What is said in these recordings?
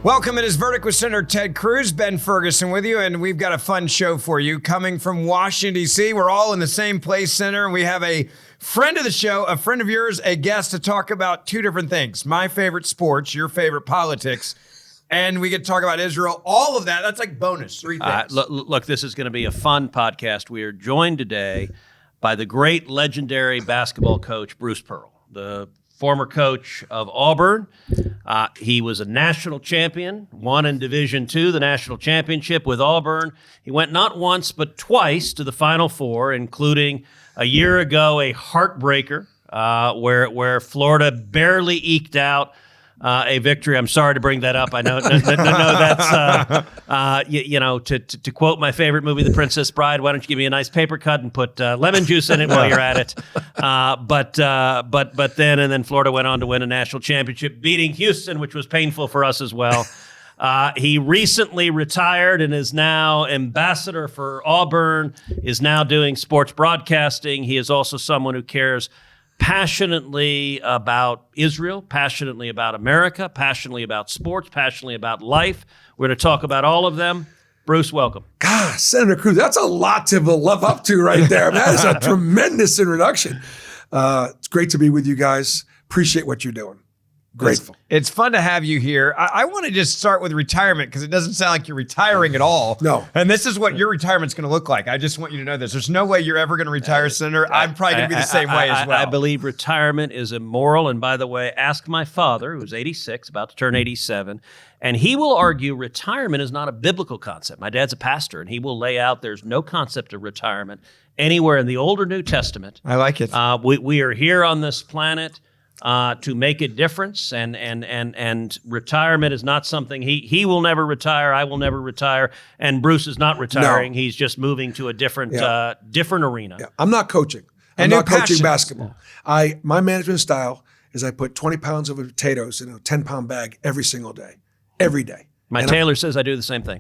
Welcome. It is Verdict with Senator Ted Cruz, Ben Ferguson with you, and we've got a fun show for you coming from Washington, D.C. We're all in the same place, Senator, and we have a friend of the show, a friend of yours, a guest to talk about two different things. My favorite sports, your favorite politics, and we get to talk about Israel. All of that, that's like bonus, three things. Look, this is going to be a fun podcast. We are joined today by the great legendary basketball coach, Bruce Pearl, the former coach of Auburn. He was a national champion, won in Division II, the national championship with Auburn. He went not once but twice to the Final Four, including a year ago a heartbreaker where Florida barely eked out a victory. I'm sorry to bring that up. I know that's to quote my favorite movie, The Princess Bride. Why don't you give me a nice paper cut and put lemon juice in it while you're at it? But then Florida went on to win a national championship, beating Houston, which was painful for us as well. He recently retired and is now ambassador for Auburn, is now doing sports broadcasting. He is also someone who cares passionately about Israel, passionately about America, passionately about sports, passionately about life. We're going to talk about all of them. Bruce, welcome. God, Senator Cruz, that's a lot to live up to right there. That is a tremendous introduction. It's great to be with you guys. Appreciate what you're doing. Grateful. It's fun to have you here. I want to just start with retirement because it doesn't sound like you're retiring at all. No. And this is what your retirement's going to look like. I just want you to know this. There's no way you're ever going to retire, Senator. I'm probably going to be the same way as well. I believe retirement is immoral. And by the way, ask my father, who's 86, about to turn 87, and he will argue retirement is not a biblical concept. My dad's a pastor, and he will lay out there's no concept of retirement anywhere in the Old or New Testament. I like it. We are here on this planet to make a difference, and retirement is not something he will never retire. I will never retire, and Bruce is not retiring. No. He's just moving to a different arena. Yeah. I'm not coaching. I'm not coaching basketball. Yeah. My management style is I put 20 pounds of potatoes in a 10-pound bag every single day, every day. My tailor says I do the same thing.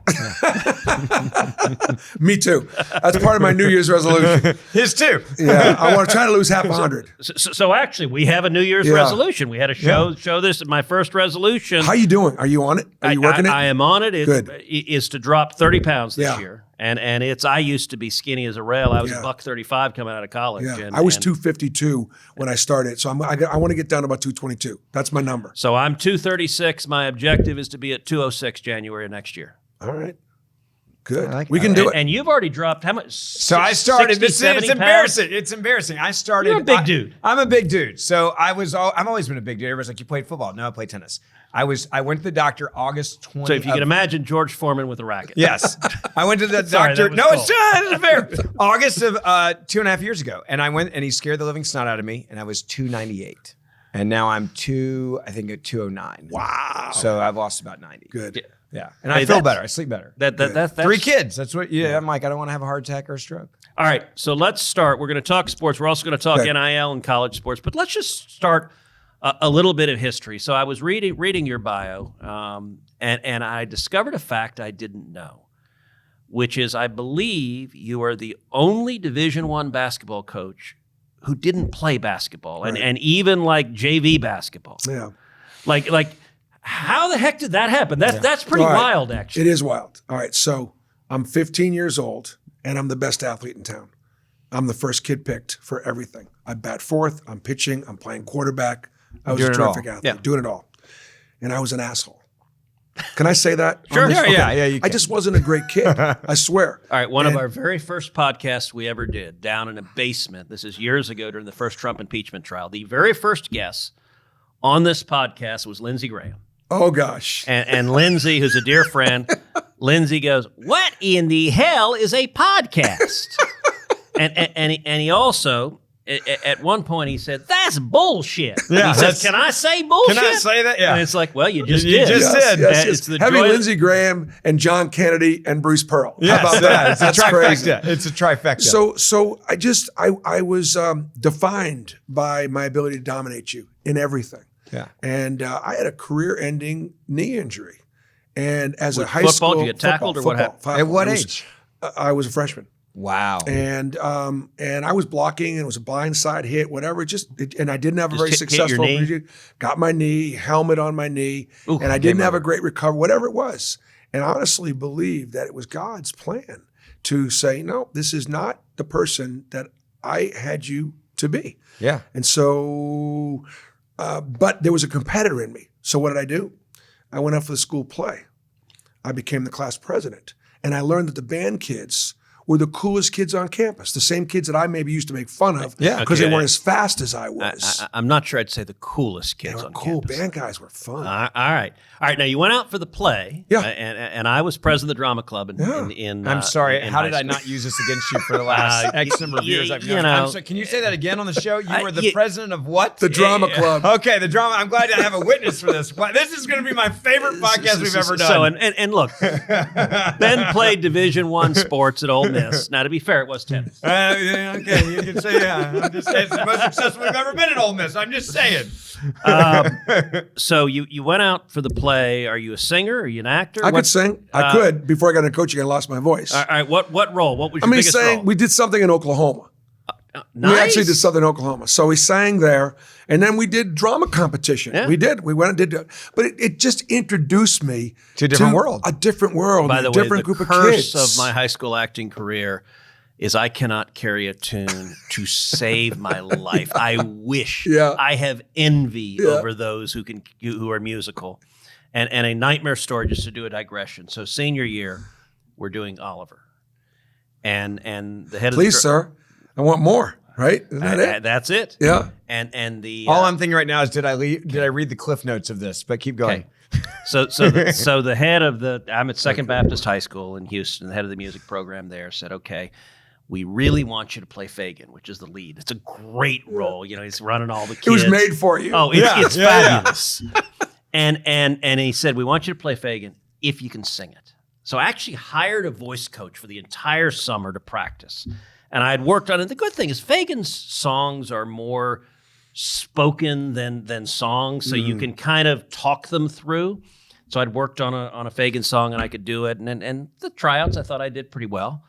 Me too. That's part of my New Year's resolution. His too. Yeah, I want to try to lose half 100. So actually, we have a New Year's resolution. We had a show this at my first resolution. How you doing? Are you on it? Are you working it? I am on it. Good. Is to drop 30 pounds this year. And it's, I used to be skinny as a rail. I was $135 coming out of college. Yeah. I was 252 when I started. So I want to get down to about 222. That's my number. So I'm 236. My objective is to be at 206 January of next year. All right. Good. Like we can do it. And you've already dropped how much? So I started. 60, it's embarrassing. It's embarrassing. I started. You're a big dude. I'm a big dude. So I've always been a big dude. Everybody's like, you played football. No, I played tennis. I went to the doctor August 20. So if you can imagine George Foreman with a racket. Yes. I went to the Sorry, doctor. that was It's fair. August of 2.5 years ago. And I went and he scared the living snot out of me. And I was 298. And now I'm at 209. Wow. So I've lost about 90. Good. Yeah. And I feel better. I sleep better. That's 3 kids. That's what, I'm like, I don't want to have a heart attack or a stroke. All right. So let's start. We're going to talk sports. We're also going to talk NIL and college sports. But let's just start a little bit of history. So I was reading your bio, and I discovered a fact I didn't know, which is I believe you are the only Division I basketball coach who didn't play basketball, and even like JV basketball. Yeah. Like how the heck did that happen? That's pretty wild, actually. It is wild. All right. So I'm 15 years old, and I'm the best athlete in town. I'm the first kid picked for everything. I bat fourth. I'm pitching. I'm playing quarterback. I was a terrific athlete, doing it all. And I was an asshole. Can I say that? Sure. Okay. Yeah, you can. I just wasn't a great kid. I swear. All right, one of our very first podcasts we ever did, down in a basement. This is years ago during the first Trump impeachment trial. The very first guest on this podcast was Lindsey Graham. Oh, gosh. And Lindsey, who's a dear friend, Lindsey goes, "What in the hell is a podcast?" and he also, at one point, he said, "That's bullshit." Yeah, he said, "Can I say bullshit?" Can I say that? Yeah. And it's like, well, you just You did. just did. Yes. It's the Having joy- Lindsey Graham and John Kennedy and Bruce Pearl. Yes, How about that? It's a trifecta. It's a trifecta. So I was defined by my ability to dominate you in everything. Yeah. And I had a career-ending knee injury. And as With a high football, school did you get tackled or what happened? At what age? I was a freshman. Wow. And I was blocking, and it was a blindside hit, whatever. And I didn't have a very hit successful. your knee? Got my knee, helmet on my knee, and I didn't have a great recovery, whatever it was. And I honestly believe that it was God's plan to say, no, this is not the person that I had you to be. Yeah. And so, but there was a competitor in me. So what did I do? I went up for the school play. I became the class president. And I learned that the band kids were the coolest kids on campus, the same kids that I maybe used to make fun of because they weren't as fast as I was. I'm not sure I'd say the coolest kids on cool. campus. Band guys were fun. All right. Now you went out for the play. Yeah. And I was president of the drama club in I'm sorry. in How high did I school. not use this against you for the last X number of years I've known? I'm sorry, can you say that again on the show? You were the president of what? The drama club. Okay, the drama. I'm glad to have a witness for this. This is going to be my favorite podcast we've ever done. So and look, Ben played Division I sports at Ole Miss. Now to be fair, it was tennis. Okay, you can say I'm just saying it's the most successful we've ever been at Ole Miss. I'm just saying. So you went out for the play. Are you a singer? Are you an actor? I could sing. I could. Before I got into coaching, I lost my voice. All right. What role? What was your biggest role? We did something in Oklahoma. Nice. We actually did something in Oklahoma. So we sang there, and then we did drama competition. Yeah. We did. We went and did, but it just introduced me to a different world. A different world. By the a way, different the group curse of kids. of my high school acting career is I cannot carry a tune to save my life. I wish. Yeah. I have envy over those who are musical. And a nightmare story, just to do a digression. So senior year, we're doing Oliver. And the head Please, of the sir, I want more. Right? Isn't that it? That's it. Yeah. And the all I'm thinking right now is did I read the cliff notes of this? But keep going. Okay. So the head of I'm at Second Baptist High School in Houston. The head of the music program there said, "Okay, we really want you to play Fagin, which is the lead. It's a great role. You know, he's running all the kids. It was made for you. Oh, it's fabulous." And he said, "We want you to play Fagin if you can sing it." So I actually hired a voice coach for the entire summer to practice. And I had worked on it. The good thing is Fagin's songs are more spoken than songs, so you can kind of talk them through. So I'd worked on a Fagin song, and I could do it. And the tryouts, I thought I did pretty well.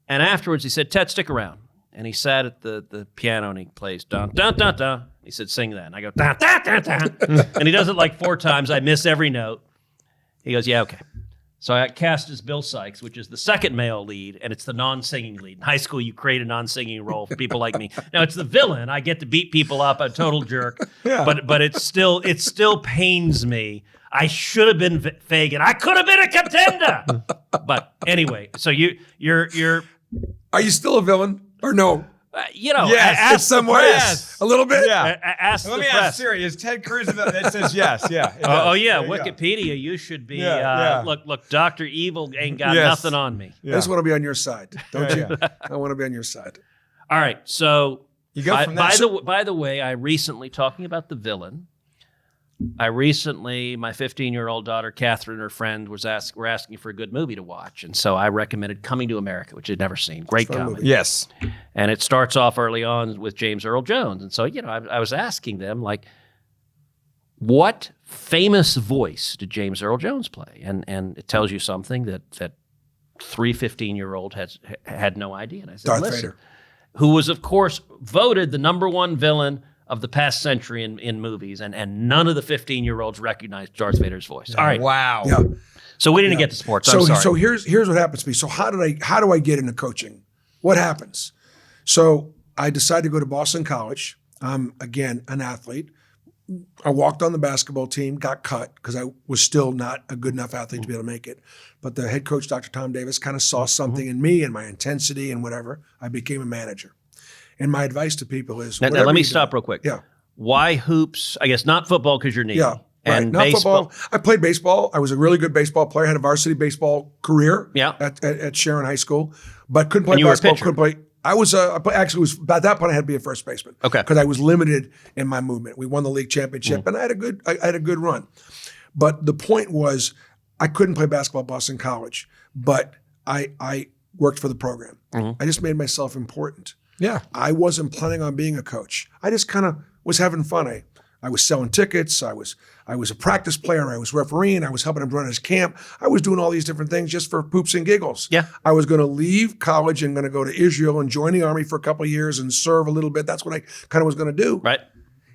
And afterwards, he said, "Ted, stick around." And he sat at the piano, and he plays, dun, dun, dun, dun. He said, "Sing that." And I go, dun, dun, dun, dun. And he does it like 4 times. I miss every note. He goes, "Yeah, okay." So I got cast as Bill Sykes, which is the second male lead, and it's the non-singing lead. In high school, you create a non-singing role for people like me. Now it's the villain. I get to beat people up, a total jerk. Yeah. But it still pains me. I should have been Fagin. I could have been a contender. But anyway, so you're Are you still a villain or no? Yes, ask in some the ways. press. A little bit. Yeah. Ask Let the me press. ask Siri, is Ted Cruz about that? It says yes. Yeah. it Oh does. yeah, There you go. Wikipedia. You should be. Yeah. Look, Dr. Evil ain't got Yes. nothing on me. I just want to be on your side. Don't you? Yeah. I want to be on your side. All right, so You go from that. by the way, I recently, talking about the villain, my 15-year-old daughter Catherine, her friend, were asking for a good movie to watch, and so I recommended Coming to America, which I'd never seen. Great Fun comedy. movie. Yes. And it starts off early on with James Earl Jones, and so I was asking them like, what famous voice did James Earl Jones play? And it tells you something that 3 15-year-old had no idea. And I said, Darth listen, Vader. who was, of course, voted the #1 villain of the past century in movies, and none of the 15-year-olds recognized Darth Vader's voice. All right. Wow. Yeah. So we didn't get to sports. I'm sorry. So here's what happens to me. So how do I get into coaching? What happens? So I decided to go to Boston College. I'm again an athlete. I walked on the basketball team, got cut because I was still not a good enough athlete to be able to make it. But the head coach, Dr. Tom Davis, kind of saw something in me and my intensity and whatever. I became a manager. And my advice to people is now let me stop real quick. Yeah. Why hoops? I guess not football because you're knee. Yeah. Right. And Not baseball. football. I played baseball. I was a really good baseball player. I had a varsity baseball career Yeah. at Sharon High School, but couldn't play And you were a basketball. pitcher. Couldn't play. I was actually was at that point I had to be a first baseman. Okay. Because I was limited in my movement. We won the league championship, and I had a good run. But the point was, I couldn't play basketball at Boston College, but I worked for the program. I just made myself important. Yeah. I wasn't planning on being a coach. I just kind of was having fun. I was selling tickets. I was a practice player. I was refereeing. I was helping him run his camp. I was doing all these different things just for poops and giggles. Yeah. I was going to leave college and going to go to Israel and join the army for a couple of years and serve a little bit. That's what I kind of was going to do. Right.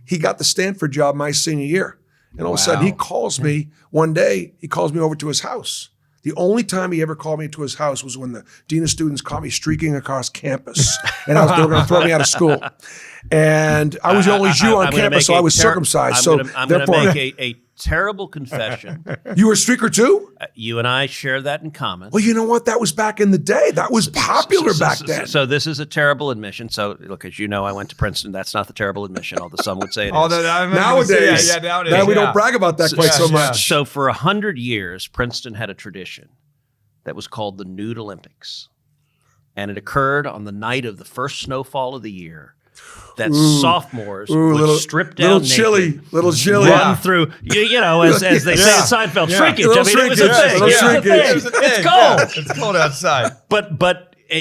He got the Stanford job my senior year. And all of a sudden he calls me one day. He calls me over to his house. The only time he ever called me to his house was when the dean of students caught me streaking across campus, and they were going to throw me out of school. And I was the only Jew on campus, so I was circumcised. I'm going to make a terrible confession. You were a streaker too? You and I share that in common. Well, you know what? That was back in the day. That was popular back then. So this is a terrible admission. So look, as you know, I went to Princeton. That's not the terrible admission, although some would say it is. Nowadays, now we don't brag about that quite so much. So for 100 years, Princeton had a tradition that was called the Nude Olympics. And it occurred on the night of the first snowfall of the year. That sophomores would strip down little chilly, run through, as they say in Seinfeld, shrinkage. I mean, it was a thing. It's cold. It's cold outside.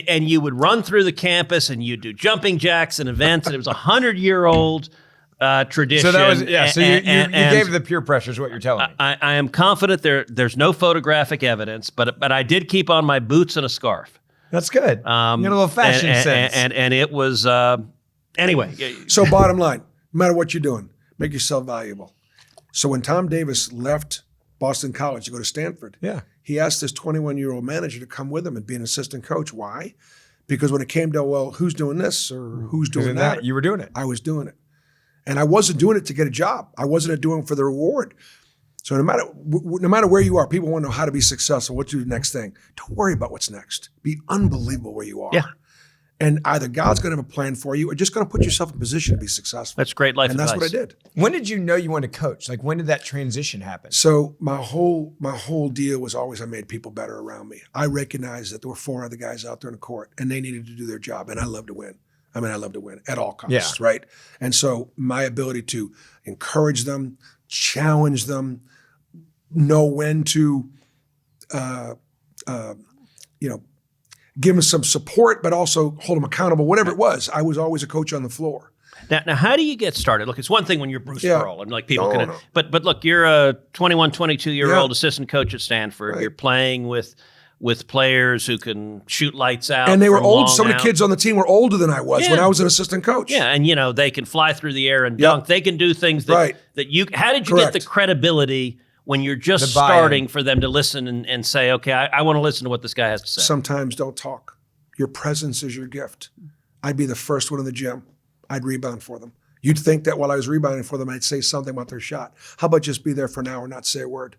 And you would run through the campus and you'd do jumping jacks and events, and it was a 100-year-old tradition. So that was So you gave the peer pressure, is what you're telling me. I am confident there's no photographic evidence, but I did keep on my boots and a scarf. That's good. You got a little fashion sense, and it was. Anyway. So bottom line, no matter what you're doing, make yourself valuable. So when Tom Davis left Boston College to go to Stanford, he asked his 21-year-old manager to come with him and be an assistant coach. Why? Because when it came to, well, who's doing this or who's doing that? You were doing it. I was doing it. And I wasn't doing it to get a job. I wasn't doing it for the reward. So no matter where you are, people want to know how to be successful, what to do the next thing. Don't worry about what's next. Be unbelievable where you are. Yeah. And either God's going to have a plan for you or just going to put yourself in position to be successful. That's great life advice. And that's what I did. When did you know you wanted to coach? Like, when did that transition happen? So my whole deal was always I made people better around me. I recognized that there were 4 other guys out there in the court and they needed to do their job. And I love to win. I love to win at all costs, right? And so my ability to encourage them, challenge them, know when to, give them some support, but also hold them accountable, whatever it was. I was always a coach on the floor. Now, how do you get started? Look, it's one thing when you're Bruce Pearl and like people can, but look, you're a 21, 22-year-old assistant coach at Stanford. Right. You're playing with players who can shoot lights out. And they were old. Some of the kids on the team were older than I was when I was an assistant coach. Yeah, and they can fly through the air and dunk. They can do things that you, how did you get the credibility when you're just starting for them to listen and say, okay, I want to listen to what this guy has to say? Sometimes don't talk. Your presence is your gift. I'd be the first one in the gym. I'd rebound for them. You'd think that while I was rebounding for them, I'd say something about their shot. How about just be there for an hour and not say a word?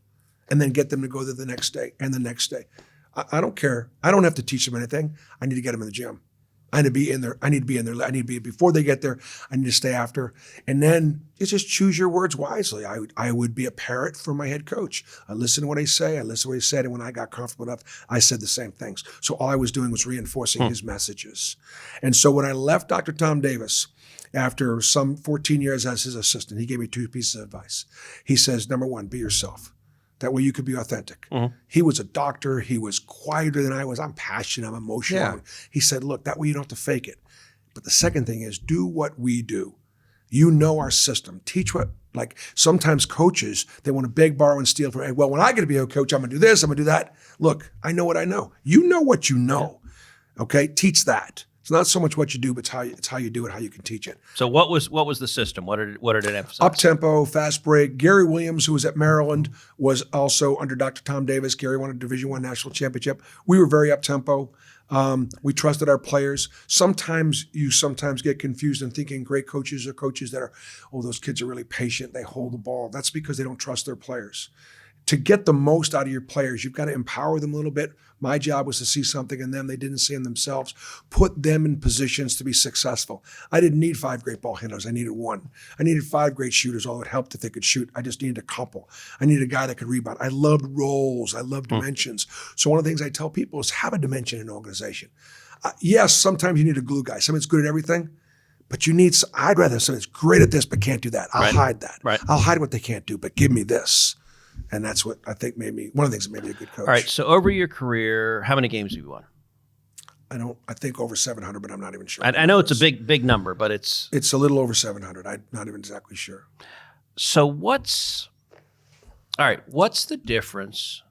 And then get them to go there the next day and the next day. I don't care. I don't have to teach them anything. I need to get them in the gym. I need to be in there. I need to be in there. I need to be before they get there. I need to stay after. And then you just choose your words wisely. I would be a parrot for my head coach. I listen to what I say. I listen to what he said. And when I got comfortable enough, I said the same things. So all I was doing was reinforcing his messages. And so when I left Dr. Tom Davis, after some 14 years as his assistant, he gave me 2 pieces of advice. He says, number 1, be yourself. That way you could be authentic. Mm-hmm. He was a doctor. He was quieter than I was. I'm passionate. I'm emotional. Yeah. He said, look, that way you don't have to fake it. But the second thing is do what we do. You know our system. Teach what, like sometimes coaches, they want to beg, borrow, and steal from, well, when I get to be a coach, I'm going to do this, I'm going to do that. Look, I know what I know. You know what you know. Okay? Teach that. It's not so much what you do, but it's how you do it, how you can teach it. So what was the system? What did it emphasize? Up-tempo, fast break. Gary Williams, who was at Maryland, was also under Dr. Tom Davis. Gary won a Division I national championship. We were very up-tempo. We trusted our players. Sometimes you get confused in thinking great coaches are coaches that are, those kids are really patient. They hold the ball. That's because they don't trust their players. To get the most out of your players, you've got to empower them a little bit. My job was to see something in them they didn't see in themselves, put them in positions to be successful. I didn't need 5 great ball handlers. I needed 1. I needed 5 great shooters, although it helped if they could shoot. I just needed a couple. I needed a guy that could rebound. I loved roles. I loved dimensions. So one of the things I tell people is have a dimension in an organization. Yes, sometimes you need a glue guy. Somebody's good at everything. But I'd rather have somebody that's great at this but can't do that. I'll hide that. Right. I'll hide what they can't do, but give me this. And that's what I think one of the things that made me a good coach. All right. So over your career, how many games have you won? I think over 700, but I'm not even sure. I know it's a big number, but it's a little over 700. I'm not even exactly sure. So what's the difference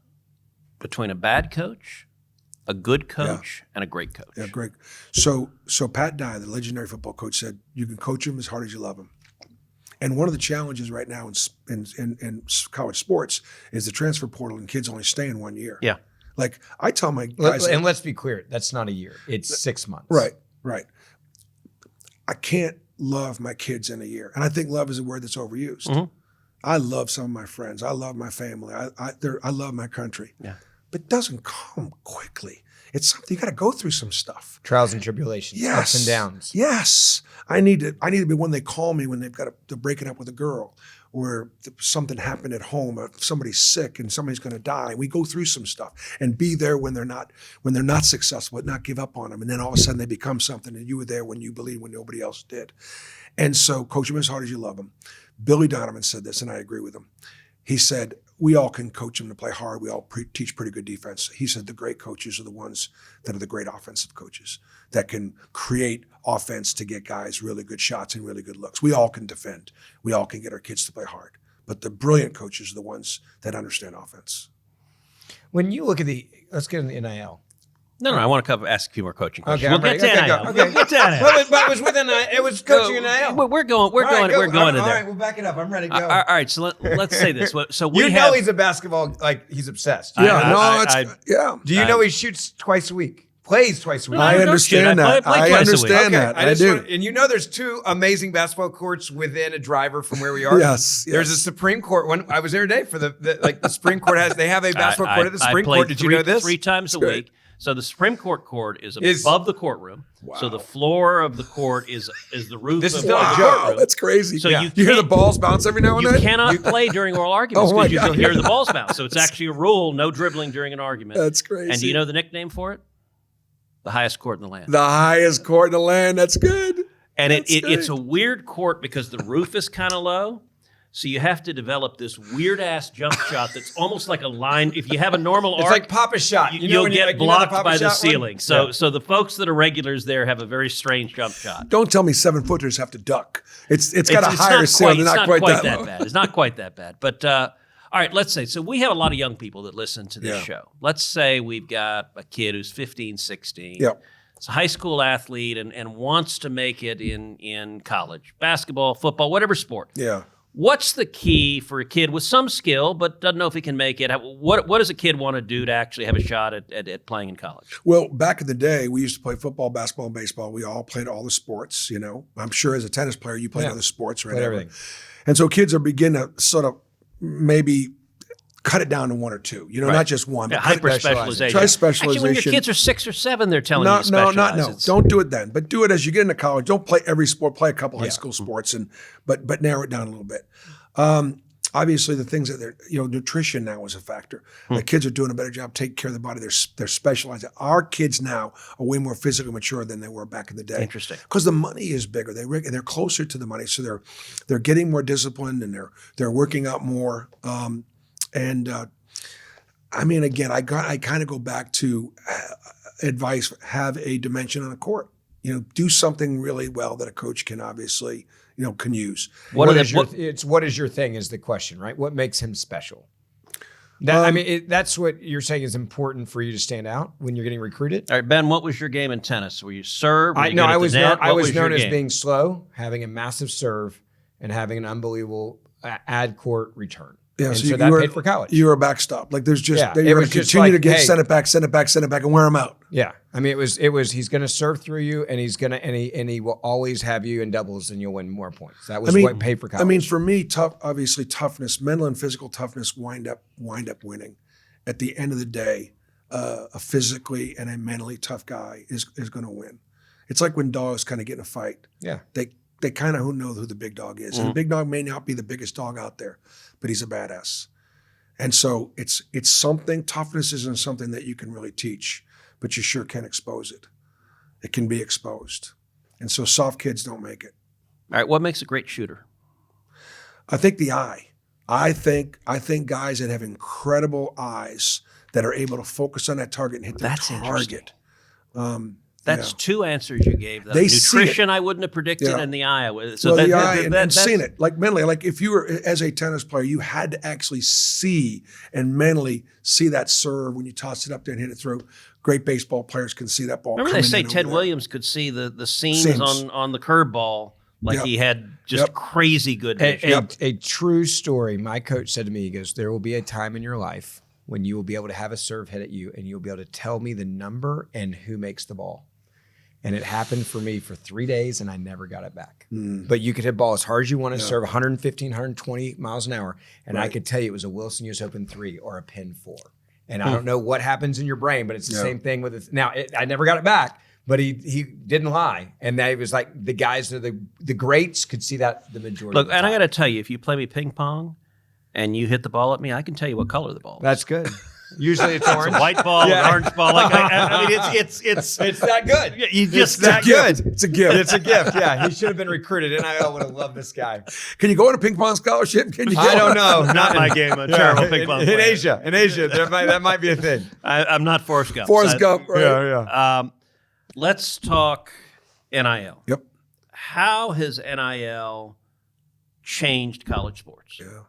between a bad coach, a good coach, and a great coach? Yeah, great. So Pat Dye, the legendary football coach, said you can coach him as hard as you love him. And one of the challenges right now in college sports is the transfer portal, and kids only stay in 1 year. Yeah. Like I tell my guys, and let's be clear, that's not a year; it's 6 months. Right. I can't love my kids in a year, and I think love is a word that's overused. Mm-hmm. I love some of my friends. I love my family. I love my country. Yeah. But it doesn't come quickly. It's something you got to go through some stuff. Trials and tribulations, ups and downs. Yes. I need to be when they call me when they're breaking up with a girl, or something happened at home, or somebody's sick and somebody's going to die. We go through some stuff and be there when they're not successful, but not give up on them. And then all of a sudden they become something, and you were there when you believed when nobody else did. And so coach them as hard as you love them. Billy Donovan said this, and I agree with him. He said, we all can coach them to play hard. We all teach pretty good defense. He said the great coaches are the ones that are the great offensive coaches that can create offense to get guys really good shots and really good looks. We all can defend. We all can get our kids to play hard. But the brilliant coaches are the ones that understand offense. When you look at let's get in the NIL. No, I want to ask a few more coaching questions. Okay, we'll get to NIL. Okay. We'll get to NIL. But it was within it was coaching NIL. We're going to there. All right, we'll back it up. I'm ready to go. All right, so let's say this. So he's a basketball, he's obsessed. Yeah. Do you know he shoots twice a week? Plays twice a week. I understand that. I understand that. I do. And there's two amazing basketball courts within a driver from where we are. Yes. There's a Supreme Court one. I was there today for the Supreme Court they have a basketball court at the Supreme Court. Did you know this? 3 times a week. So the Supreme Court court is above the courtroom. Wow. So the floor of the court is the roof of the courtroom. That's crazy. So you hear the balls bounce every now and then? You cannot play during oral arguments because you can hear the balls bounce. So it's actually a rule, no dribbling during an argument. That's crazy. And do you know the nickname for it? The highest court in the land. The highest court in the land. That's good. And it's a weird court because the roof is kind of low. So you have to develop this weird-ass jump shot that's almost like a line. If you have a normal arc, it's like Papa shot. You'll get blocked by the ceiling. So the folks that are regulars there have a very strange jump shot. Don't tell me 7-footers have to duck. It's got a higher ceiling. It's not quite that bad. It's not quite that bad. But all right, let's say. So we have a lot of young people that listen to this show. Let's say we've got a kid who's 15, 16. Yep. It's a high school athlete and wants to make it in college. Basketball, football, whatever sport. Yeah. What's the key for a kid with some skill but doesn't know if he can make it? What does a kid want to do to actually have a shot at playing in college? Well, back in the day, we used to play football, basketball, and baseball. We all played all the sports, I'm sure as a tennis player, you played other sports, right? Everything. And so kids are beginning to sort of maybe cut it down to 1 or 2, not just one. But hyper-specialization. Try specialization. Actually, when your kids are 6 or 7, they're telling you to specialize. No. Don't do it then. But do it as you get into college. Don't play every sport. Play a couple high school sports, but narrow it down a little bit. Obviously, the things that they're, nutrition now is a factor. The kids are doing a better job taking care of their body. They're specializing. Our kids now are way more physically mature than they were back in the day. Interesting. Because the money is bigger. They're closer to the money, so they're getting more disciplined and they're working out more. Again, I kind of go back to advice: have a dimension on a court. Do something really well that a coach can obviously, can use. What is your thing is the question, right? What makes him special? That's what you're saying is important for you to stand out when you're getting recruited. All right, Ben, what was your game in tennis? Were you serve? I was known as being slow, having a massive serve, and having an unbelievable ad court return. Yeah, so that paid for college. You were a backstop. Like there's just you're going to continue to get send it back, and wear him out. Yeah, it was he's going to serve through you, and he will always have you in doubles, and you'll win more points. That was what paid for college. For me, obviously toughness, mental and physical toughness wind up winning. At the end of the day, a physically and a mentally tough guy is going to win. It's like when dogs kind of get in a fight. Yeah, they kind of know who the big dog is, and the big dog may not be the biggest dog out there, but he's a badass. And so it's something. Toughness isn't something that you can really teach, but you sure can expose it. It can be exposed, and so soft kids don't make it. All right, what makes a great shooter? I think the eye. I think guys that have incredible eyes that are able to focus on that target and hit the target. That's two answers you gave. The They see nutrition I wouldn't have predicted, and the Iowa. So the eye and seeing it, like mentally, like if you were as a tennis player, you had to actually see and mentally see that serve when you toss it up there and hit it through. Great baseball players can see that ball. Remember they say Ted Williams could see the seams on the curveball, like he had just crazy good vision. A true story. My coach said to me, he goes, there will be a time in your life when you will be able to have a serve hit at you and you'll be able to tell me the number and who makes the ball. And it happened for me for 3 days, and I never got it back. But you could hit ball as hard as you want to serve, 115, 120 miles an hour. And I could tell you it was a Wilson U.S. Open 3 or a Pin 4. And I don't know what happens in your brain, but it's the same thing with it. Now, I never got it back, but he didn't lie. And that was like the guys, the greats could see that the majority of the time. I got to tell you, if you play me ping pong and you hit the ball at me, I can tell you what color the ball is. That's good. Usually it's orange. It's a white ball, an orange ball. Like I mean, it's that good. You just it's that good. It's a gift. It's a gift. Yeah, he should have been recruited. NIL would have loved this guy. Can you go on a ping pong scholarship? Can you? I don't know. Not my game. A terrible ping pong player. In Asia, that might be a thing. I'm not Forrest Gump. Forrest Gump. Right? Yeah. Let's talk NIL. Yep. How has NIL changed college sports? Yeah.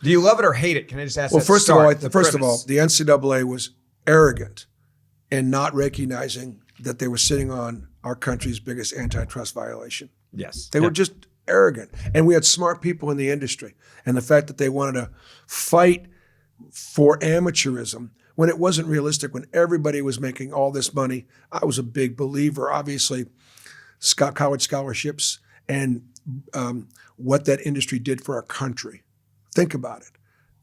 Do you love it or hate it? Can I just ask? Well, first of all, the NCAA was arrogant in not recognizing that they were sitting on our country's biggest antitrust violation. Yes, they were just arrogant, and we had smart people in the industry, and the fact that they wanted to fight for amateurism when it wasn't realistic, when everybody was making all this money. I was a big believer, obviously, college scholarships and what that industry did for our country. Think about it.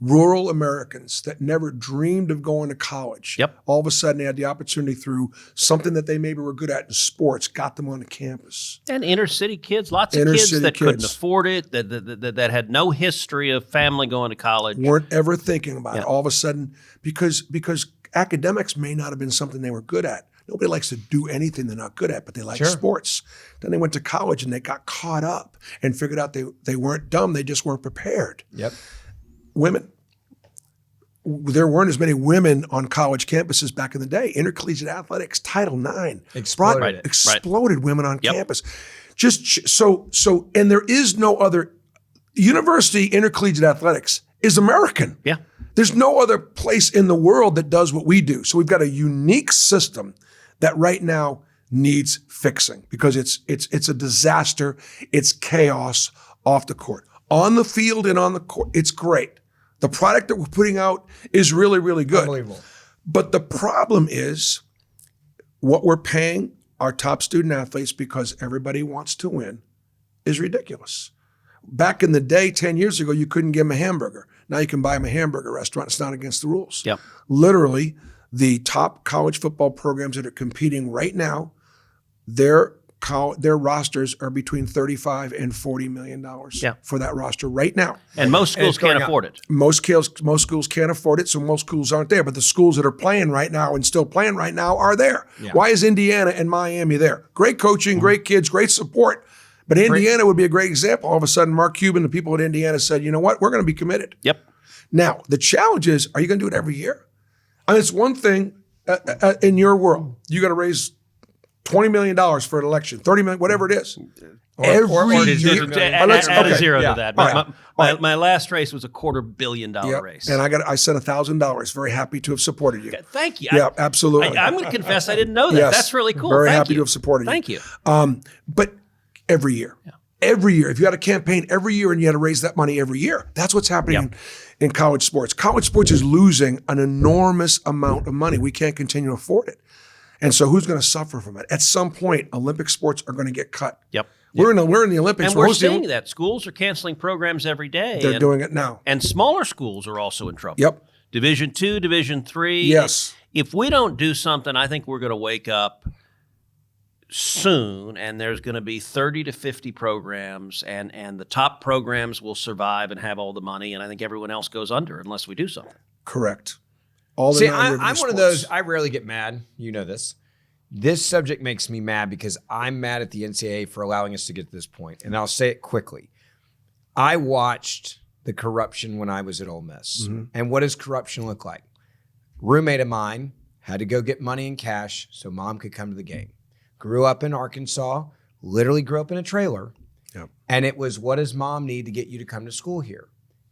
Rural Americans that never dreamed of going to college, all of a sudden they had the opportunity through something that they maybe were good at in sports, got them on the campus. And inner city kids, lots of kids that couldn't afford it, that had no history of family going to college. Weren't ever thinking about it. All of a sudden, because academics may not have been something they were good at. Nobody likes to do anything they're not good at, but they like sports. Then they went to college and they got caught up and figured out they weren't dumb, they just weren't prepared. Women. There weren't as many women on college campuses back in the day. Intercollegiate athletics, Title IX, exploded women on campus. Just so, and there is no other university intercollegiate athletics is American. There's no other place in the world that does what we do. So we've got a unique system that right now needs fixing because it's a disaster. It's chaos off the court. On the field and on the court, it's great. The product that we're putting out is really, really good. Unbelievable. But the problem is what we're paying our top student athletes because everybody wants to win is ridiculous. Back in the day, 10 years ago, you couldn't give them a hamburger. Now you can buy them a hamburger restaurant. It's not against the rules. Literally, the top college football programs that are competing right now, their rosters are between $35 and $40 million for that roster right now. And most schools can't afford it. Most schools can't afford it, so most schools aren't there. But the schools that are playing right now and still playing right now are there. Why is Indiana and Miami there? Great coaching, great kids, great support. But Indiana would be a great example. All of a sudden, Mark Cuban, the people at Indiana said, you know what, we're going to be committed. Now, the challenge is, are you going to do it every year? I mean, it's one thing in your world. You got to raise $20 million for an election, $30 million, whatever it is. Every year. Add a zero to that. My last race was a $250 million race. And I sent $1,000. Very happy to have supported you. Thank you. Yeah, absolutely. I'm going to confess I didn't know that. That's really cool. Very happy to have supported you. Thank you. But every year. Every year. If you had a campaign every year and you had to raise that money every year, that's what's happening in college sports. College sports is losing an enormous amount of money. We can't continue to afford it. And so who's going to suffer from it? At some point, Olympic sports are going to get cut. We're in the Olympics. And we're seeing that. Schools are canceling programs every day. They're doing it now. And smaller schools are also in trouble. Division II, Division III. Yes. If we don't do something, I think we're going to wake up soon, and there's going to be 30 to 50 programs, and the top programs will survive and have all the money, and I think everyone else goes under unless we do something. Correct. See, I'm one of those, I rarely get mad. You know this. This subject makes me mad because I'm mad at the NCAA for allowing us to get to this point. And I'll say it quickly. I watched the corruption when I was at Ole Miss. And what does corruption look like? Roommate of mine had to go get money in cash so mom could come to the game. grew up in Arkansas, literally grew up in a trailer. Yep. And it was, what does mom need to get you to come to school here?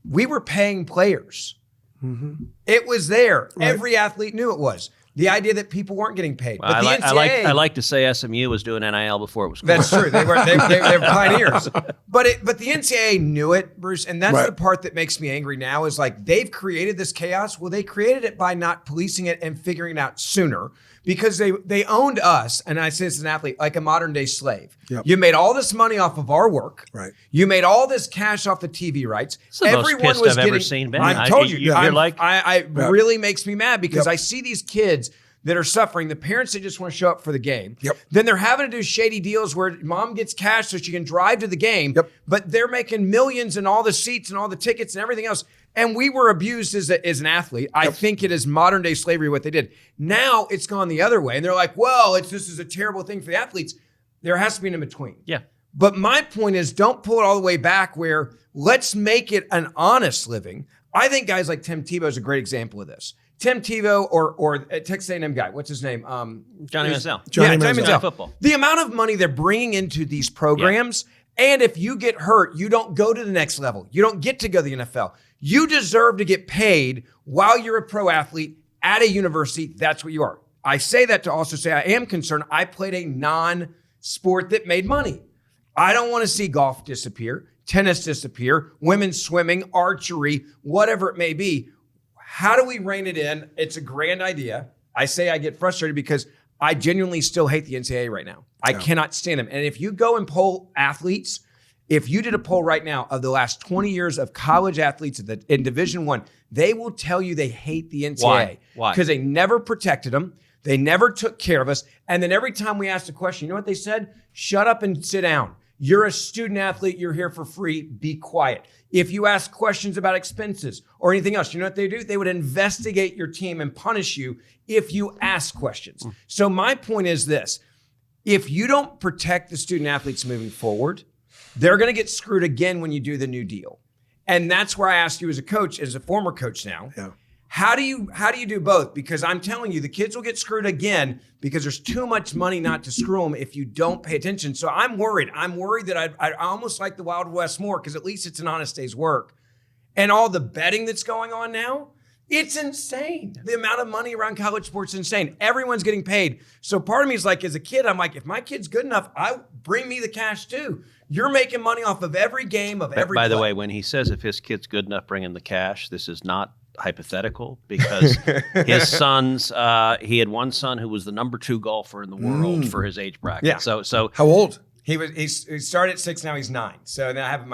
We were paying players. Mm-hmm. It was there. Right. Every athlete knew it was. The idea that people weren't getting paid. Well, But the NCAA, I like to say SMU was doing NIL before it was cool. That's true. They were pioneers. But the NCAA knew it, Bruce, and that's the part that makes me angry now is like they've created this chaos. Well, they created it by not policing it and figuring it out sooner because they owned us, and I say this as an athlete, like a modern day slave. Yep. You made all this money off of our work. Right. You made all this cash off the TV rights. It's the most pissed I've ever seen, Ben. I told you. It really makes me mad because I see these kids that are suffering, the parents that just want to show up for the game. Yep. Then they're having to do shady deals where mom gets cash so she can drive to the game, but they're making millions in all the seats and all the tickets and everything else. And we were abused as an athlete. I think it is modern day slavery what they did. Now it's gone the other way. And they're like, well, this is a terrible thing for the athletes. There has to be an in-between. Yeah. But my point is don't pull it all the way back where let's make it an honest living. I think guys like Tim Tebow is a great example of this. Tim Tebow or Texas A&M guy, what's his name? Johnny Manziel. Johnny Manziel. Football. The amount of money they're bringing into these programs, and if you get hurt, you don't go to the next level. You don't get to go to the NFL. You deserve to get paid while you're a pro athlete at a university. That's what you are. I say that to also say I am concerned. I played a non-sport that made money. I don't want to see golf disappear, tennis disappear, women's swimming, archery, whatever it may be. How do we rein it in? It's a grand idea. I say I get frustrated because I genuinely still hate the NCAA right now. I cannot stand them. And if you go and poll athletes, if you did a poll right now of the last 20 years of college athletes in Division I, they will tell you they hate the NCAA. Why? Because they never protected them. They never took care of us. And then every time we asked a question, you know what they said? Shut up and sit down. You're a student athlete. You're here for free. Be quiet. If you ask questions about expenses or anything else, you know what they do? They would investigate your team and punish you if you ask questions. So my point is this. If you don't protect the student athletes moving forward, they're going to get screwed again when you do the new deal. And that's where I asked you as a coach, as a former coach now, how do you do both? Because I'm telling you, the kids will get screwed again because there's too much money not to screw them if you don't pay attention. So I'm worried. I'm worried that I almost like the Wild West more because at least it's an honest day's work. And all the betting that's going on now, it's insane. The amount of money around college sports is insane. Everyone's getting paid. So part of me is like, as a kid, I'm like, if my kid's good enough, bring me the cash too. You're making money off of every game of every By the play. way, when he says if his kid's good enough, bring him the cash, this is not hypothetical because his sons, he had one son who was the number 2 golfer in the world for his age bracket. Yeah. So how old? He started at 6, now he's 9. So now I have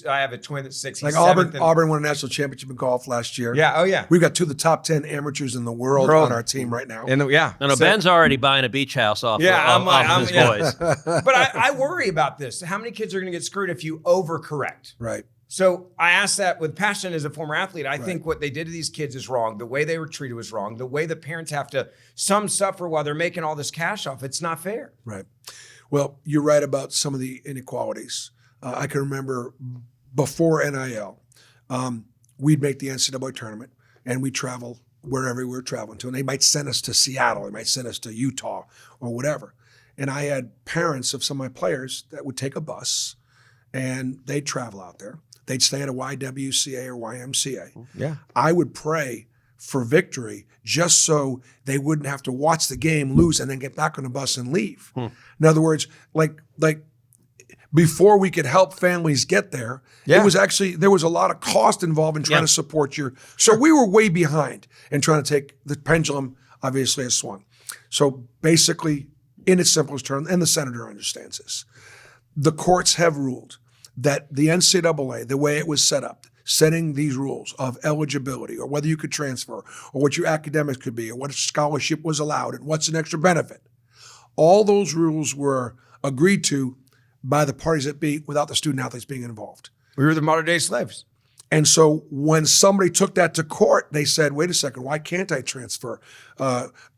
I have a twin that's 6. Like He's Auburn 7th won a national championship in golf last year. Yeah, oh yeah. We've got 2 of the top 10 amateurs in the world on our team right now. No, Ben's already buying a beach house off of his boys. But I worry about this. How many kids are going to get screwed if you overcorrect? Right. So I ask that with passion as a former athlete. I think what they did to these kids is wrong. The way they were treated was wrong. The way the parents have to, some suffer while they're making all this cash off. It's not fair. Right. Well, you're right about some of the inequalities. I can remember before NIL, we'd make the NCAA tournament and we'd travel wherever we were traveling to. And they might send us to Seattle, they might send us to Utah or whatever. And I had parents of some of my players that would take a bus and they'd travel out there. They'd stay at a YWCA or YMCA. Yeah. I would pray for victory just so they wouldn't have to watch the game, lose, and then get back on the bus and leave. In other words, like before we could help families get there, it was actually, there was a lot of cost involved in trying to support so we were way behind in trying to take, the pendulum obviously has swung. So basically, in its simplest terms, and the senator understands this, the courts have ruled that the NCAA, the way it was set up, setting these rules of eligibility or whether you could transfer or what your academics could be or what scholarship was allowed and what's an extra benefit, all those rules were agreed to by the parties that be without the student athletes being involved. We were the modern day slaves. And so when somebody took that to court, they said, wait a second, why can't I transfer?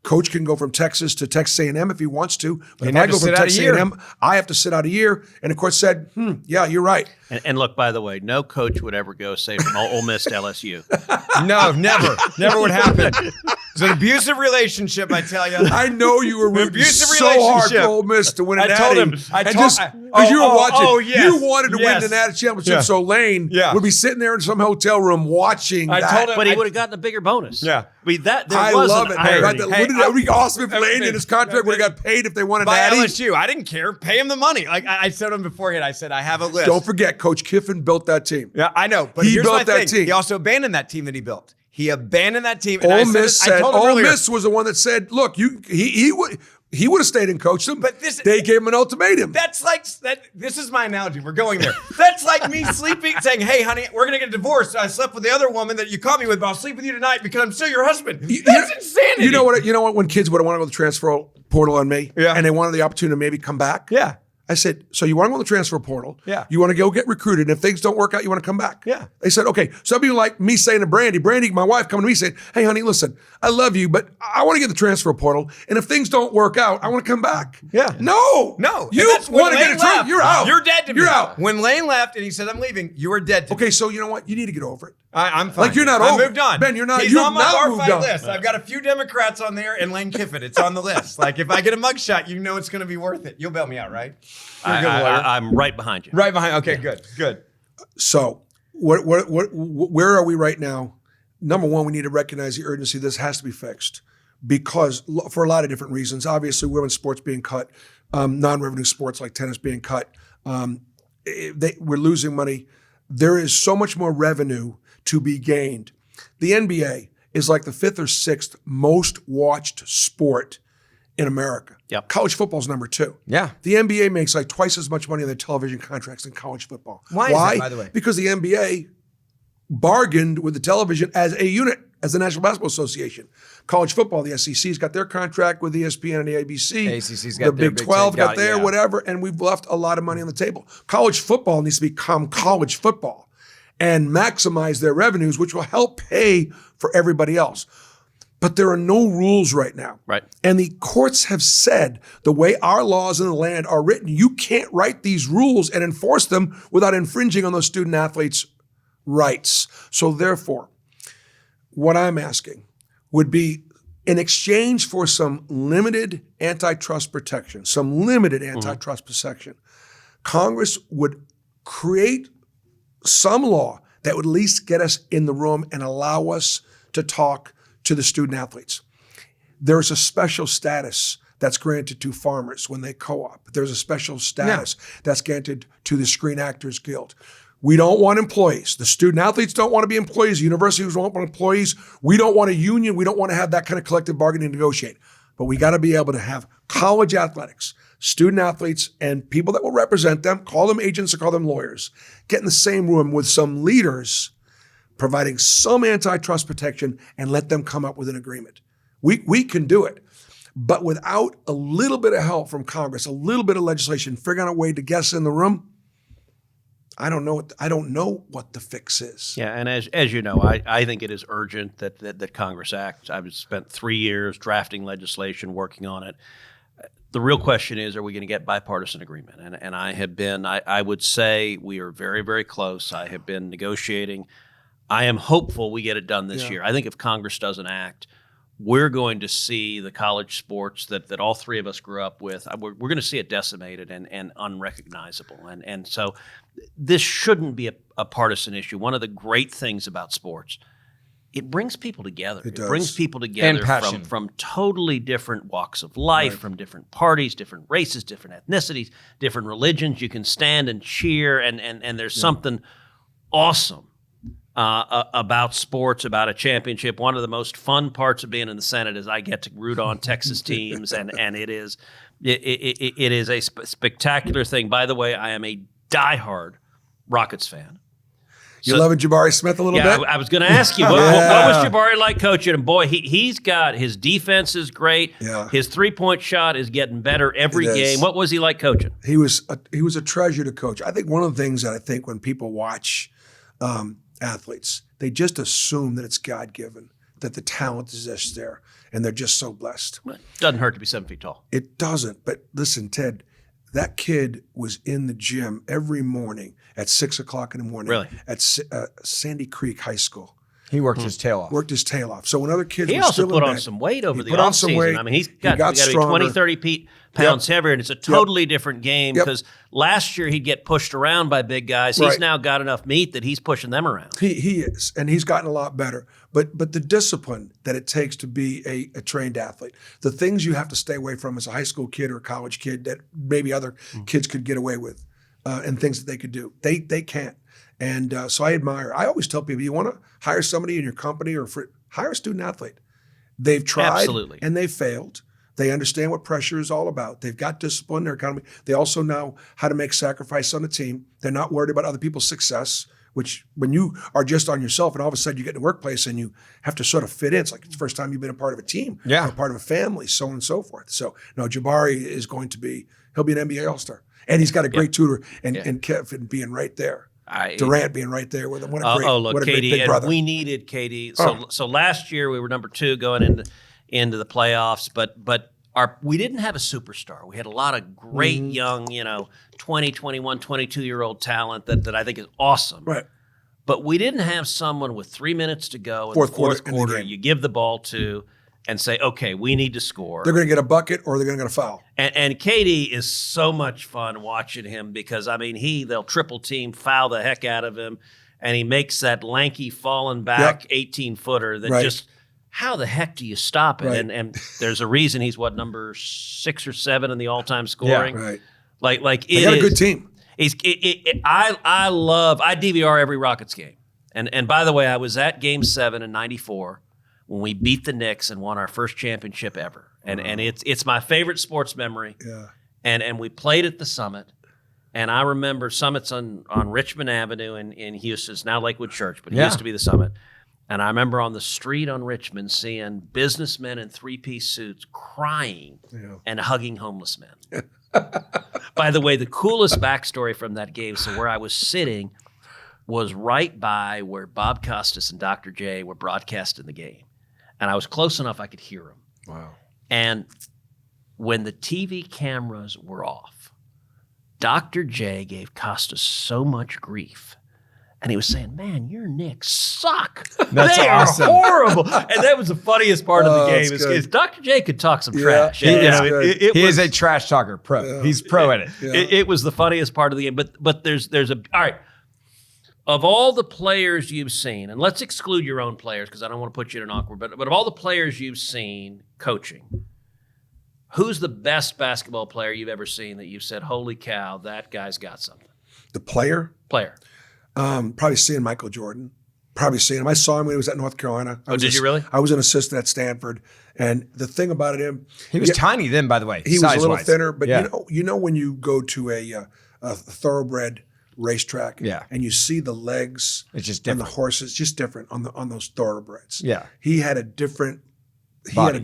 Coach can go from Texas to Texas A&M if he wants to, but if I go from Texas A&M, I have to sit out a year. And the court said, yeah, you're right. And look, by the way, no coach would ever go, say, from Ole Miss to LSU. No, never. Never would happen. It's an abusive relationship, I tell you. I know you were rooting abusive so hard relationship. for Ole Miss to win an I told him. Because you were watching. You wanted to win the Natty Championship, so Lane would be sitting there in some hotel room watching that. Told him, but he would have gotten a bigger bonus. Yeah. I mean, there I was love an it. irony. Wouldn't that be awesome if Lane in his contract would have got paid if they won a by Natty? LSU. I didn't care. Pay him the money. Like I said to him beforehand, I said, I have a list. Don't forget, Coach Kiffin built that team. Yeah, I know. But He here's built my that thing. team. He also abandoned that team that he built. He abandoned that team. And Ole Miss I told him Ole earlier, Miss was the one that said, "Look, he would have stayed and coached them." But they gave him an ultimatum. That's like that. This is my analogy. We're going there. That's like me sleeping, saying, "Hey, honey, we're gonna get divorced. I slept with the other woman that you caught me with, but I'll sleep with you tonight because I'm still your husband." That's insanity. You know what? You know what? When kids would want to go to the transfer portal on me, Yeah. and they wanted the opportunity to maybe come back, Yeah. I said, so you want to go to the transfer portal? Yeah. You want to go get recruited, and if things don't work out, you want to come back? Yeah. They said, okay. Some people like me saying to Brandy, my wife, coming to me saying, hey, honey, listen, I love you, but I want to get the transfer portal, and if things don't work out, I want to come back. Yeah. No. You want to get a transfer? You're out. You're dead to me. You're out. When Lane left and he said, I'm leaving, you were dead to me. Okay, so you know what? You need to get over it. I'm fine. Like, you're not I over. moved on. Ben, you're not. He's You've on my now bar moved fight on. list. I've got a few Democrats on there and Lane Kiffin. It's on the list. Like, if I get a mugshot, you know it's going to be worth it. You'll bail me out, right? You're a good lawyer. I'm right behind you. Right behind. Okay, good. So, where are we right now? Number one, we need to recognize the urgency. This has to be fixed because for a lot of different reasons. Obviously, women's sports being cut, non-revenue sports like tennis being cut. We're losing money. There is so much more revenue to be gained. The NBA is like the 5th or 6th most watched sport in America. Yep. College football is number 2. Yeah. The NBA makes like twice as much money on their television contracts than college football. Why is that, by the way? Because the NBA bargained with the television as a unit, as the National Basketball Association. College football, the SEC's got their contract with ESPN and the ABC. ACC's got the their Big 12 got their yeah. whatever, and we've left a lot of money on the table. College football needs to become college football and maximize their revenues, which will help pay for everybody else. But there are no rules right now. Right. And the courts have said the way our laws in the land are written, you can't write these rules and enforce them without infringing on those student athletes' rights. So therefore, what I'm asking would be in exchange for some limited antitrust protection, Congress would create some law that would at least get us in the room and allow us to talk to the student athletes. There's a special status that's granted to farmers when they co-op. There's a special status that's granted to the Screen Actors Guild. We don't want employees. The student athletes don't want to be employees. The universities don't want employees. We don't want a union. We don't want to have that kind of collective bargaining to negotiate. But we got to be able to have college athletics, student athletes, and people that will represent them, call them agents or call them lawyers, get in the same room with some leaders providing some antitrust protection and let them come up with an agreement. We can do it. But without a little bit of help from Congress, a little bit of legislation, figuring out a way to get us in the room, I don't know what the fix is. Yeah, and as you know, I think it is urgent that Congress act. I've spent 3 years drafting legislation, working on it. The real question is, are we going to get bipartisan agreement? And I would say we are very, very close. I have been negotiating. I am hopeful we get it done this year. I think if Congress doesn't act, we're going to see the college sports that all three of us grew up with. We're going to see it decimated and unrecognizable. And so this shouldn't be a partisan issue. One of the great things about sports, it brings people together. It brings people together from totally different walks of life, from different parties, different races, different ethnicities, different religions. You can stand and cheer, and there's something awesome about sports, about a championship. One of the most fun parts of being in the Senate is I get to root on Texas teams, and it is a spectacular thing. By the way, I am a diehard Rockets fan. You loving Jabari Smith a little bit? I was going to ask you, what was Jabari like coaching? And boy, he's got his defense is great. Yeah. His 3-point shot is getting better every game. What was he like coaching? He was a treasure to coach. I think one of the things that I think when people watch athletes, they just assume that it's God-given, that the talent is just there, and they're just so blessed. It doesn't hurt to be 7 feet tall. It doesn't. But listen, Ted, that kid was in the gym every morning at 6 o'clock in the morning. Really? At Sandy Creek High School. He worked his tail off. Worked his tail off. So when other kids He were also still put in on bed, some weight over the put on some offseason. weight. I mean, he's He got got to be stronger. 20, 30 pounds heavier, and it's a totally different game because last year he'd get pushed around by big guys. He's now got enough meat that he's pushing them around. He is, and he's gotten a lot better. But the discipline that it takes to be a trained athlete, the things you have to stay away from as a high school kid or a college kid that maybe other kids could get away with, and things that they could do, they can't. And so I admire. I always tell people, you want to hire somebody in your company or hire a student athlete. They've tried and they've failed. They understand what pressure is all about. They've got discipline, their economy. They also know how to make sacrifice on the team. They're not worried about other people's success, which when you are just on yourself and all of a sudden you get in the workplace and you have to sort of fit in. It's like it's the first time you've been a part of a team, or a part of a family, so on and so forth. So no, Jabari is going to be, he'll be an NBA All-Star. And he's got a great tutor and Kevin being right there. Durant being right there with him. What a great big brother. And we needed KD. So last year we were number 2 going into the playoffs, but we didn't have a superstar. We had a lot of great young, 20, 21, 22-year-old talent that I think is awesome. Right. But we didn't have someone with 3 minutes to go in the fourth quarter you give the ball to and say, okay, we need to score. They're going to get a bucket or they're going to get a foul. And KD is so much fun watching him because, I mean, they'll triple team, foul the heck out of him, and he makes that lanky falling back 18-footer that just – how the heck do you stop it? Right. And there's a reason he's number 6 or 7 in the all-time scoring. Yeah, right. Like they got a good team. I DVR every Rockets game. And by the way, I was at Game 7 in '94 when we beat the Knicks and won our first championship ever. And it's my favorite sports memory. Yeah. And we played at the Summit. And I remember Summit's on Richmond Avenue in Houston. It's now Lakewood Church, but it used to be the Summit. And I remember on the street on Richmond seeing businessmen in 3-piece suits crying and hugging homeless men. By the way, the coolest backstory from that game, so where I was sitting was right by where Bob Costas and Dr. J were broadcasting the game. And I was close enough I could hear them. Wow. And when the TV cameras were off, Dr. J gave Costas so much grief. And he was saying, man, your Knicks suck. That's awesome. Are horrible. And that was the funniest part of the game is Dr. J could talk some trash. He is a trash talker pro. Yeah. He's pro at it. Yeah. It was the funniest part of the game. But there's all right. Of all the players you've seen, and let's exclude your own players because I don't want to put you in an awkward, but of all the players you've seen coaching, who's the best basketball player you've ever seen that you've said, holy cow, that guy's got something? The player? Player. Probably seeing Michael Jordan. Probably seeing him. I saw him when he was at North Carolina. Did you really? I was an assistant at Stanford, and the thing about him, he was tiny then. By the way, he was a little thinner. But you know when you go to a thoroughbred racetrack, and you see the legs, it's just different. And the horses, just different on those thoroughbreds. Yeah, he had a different body,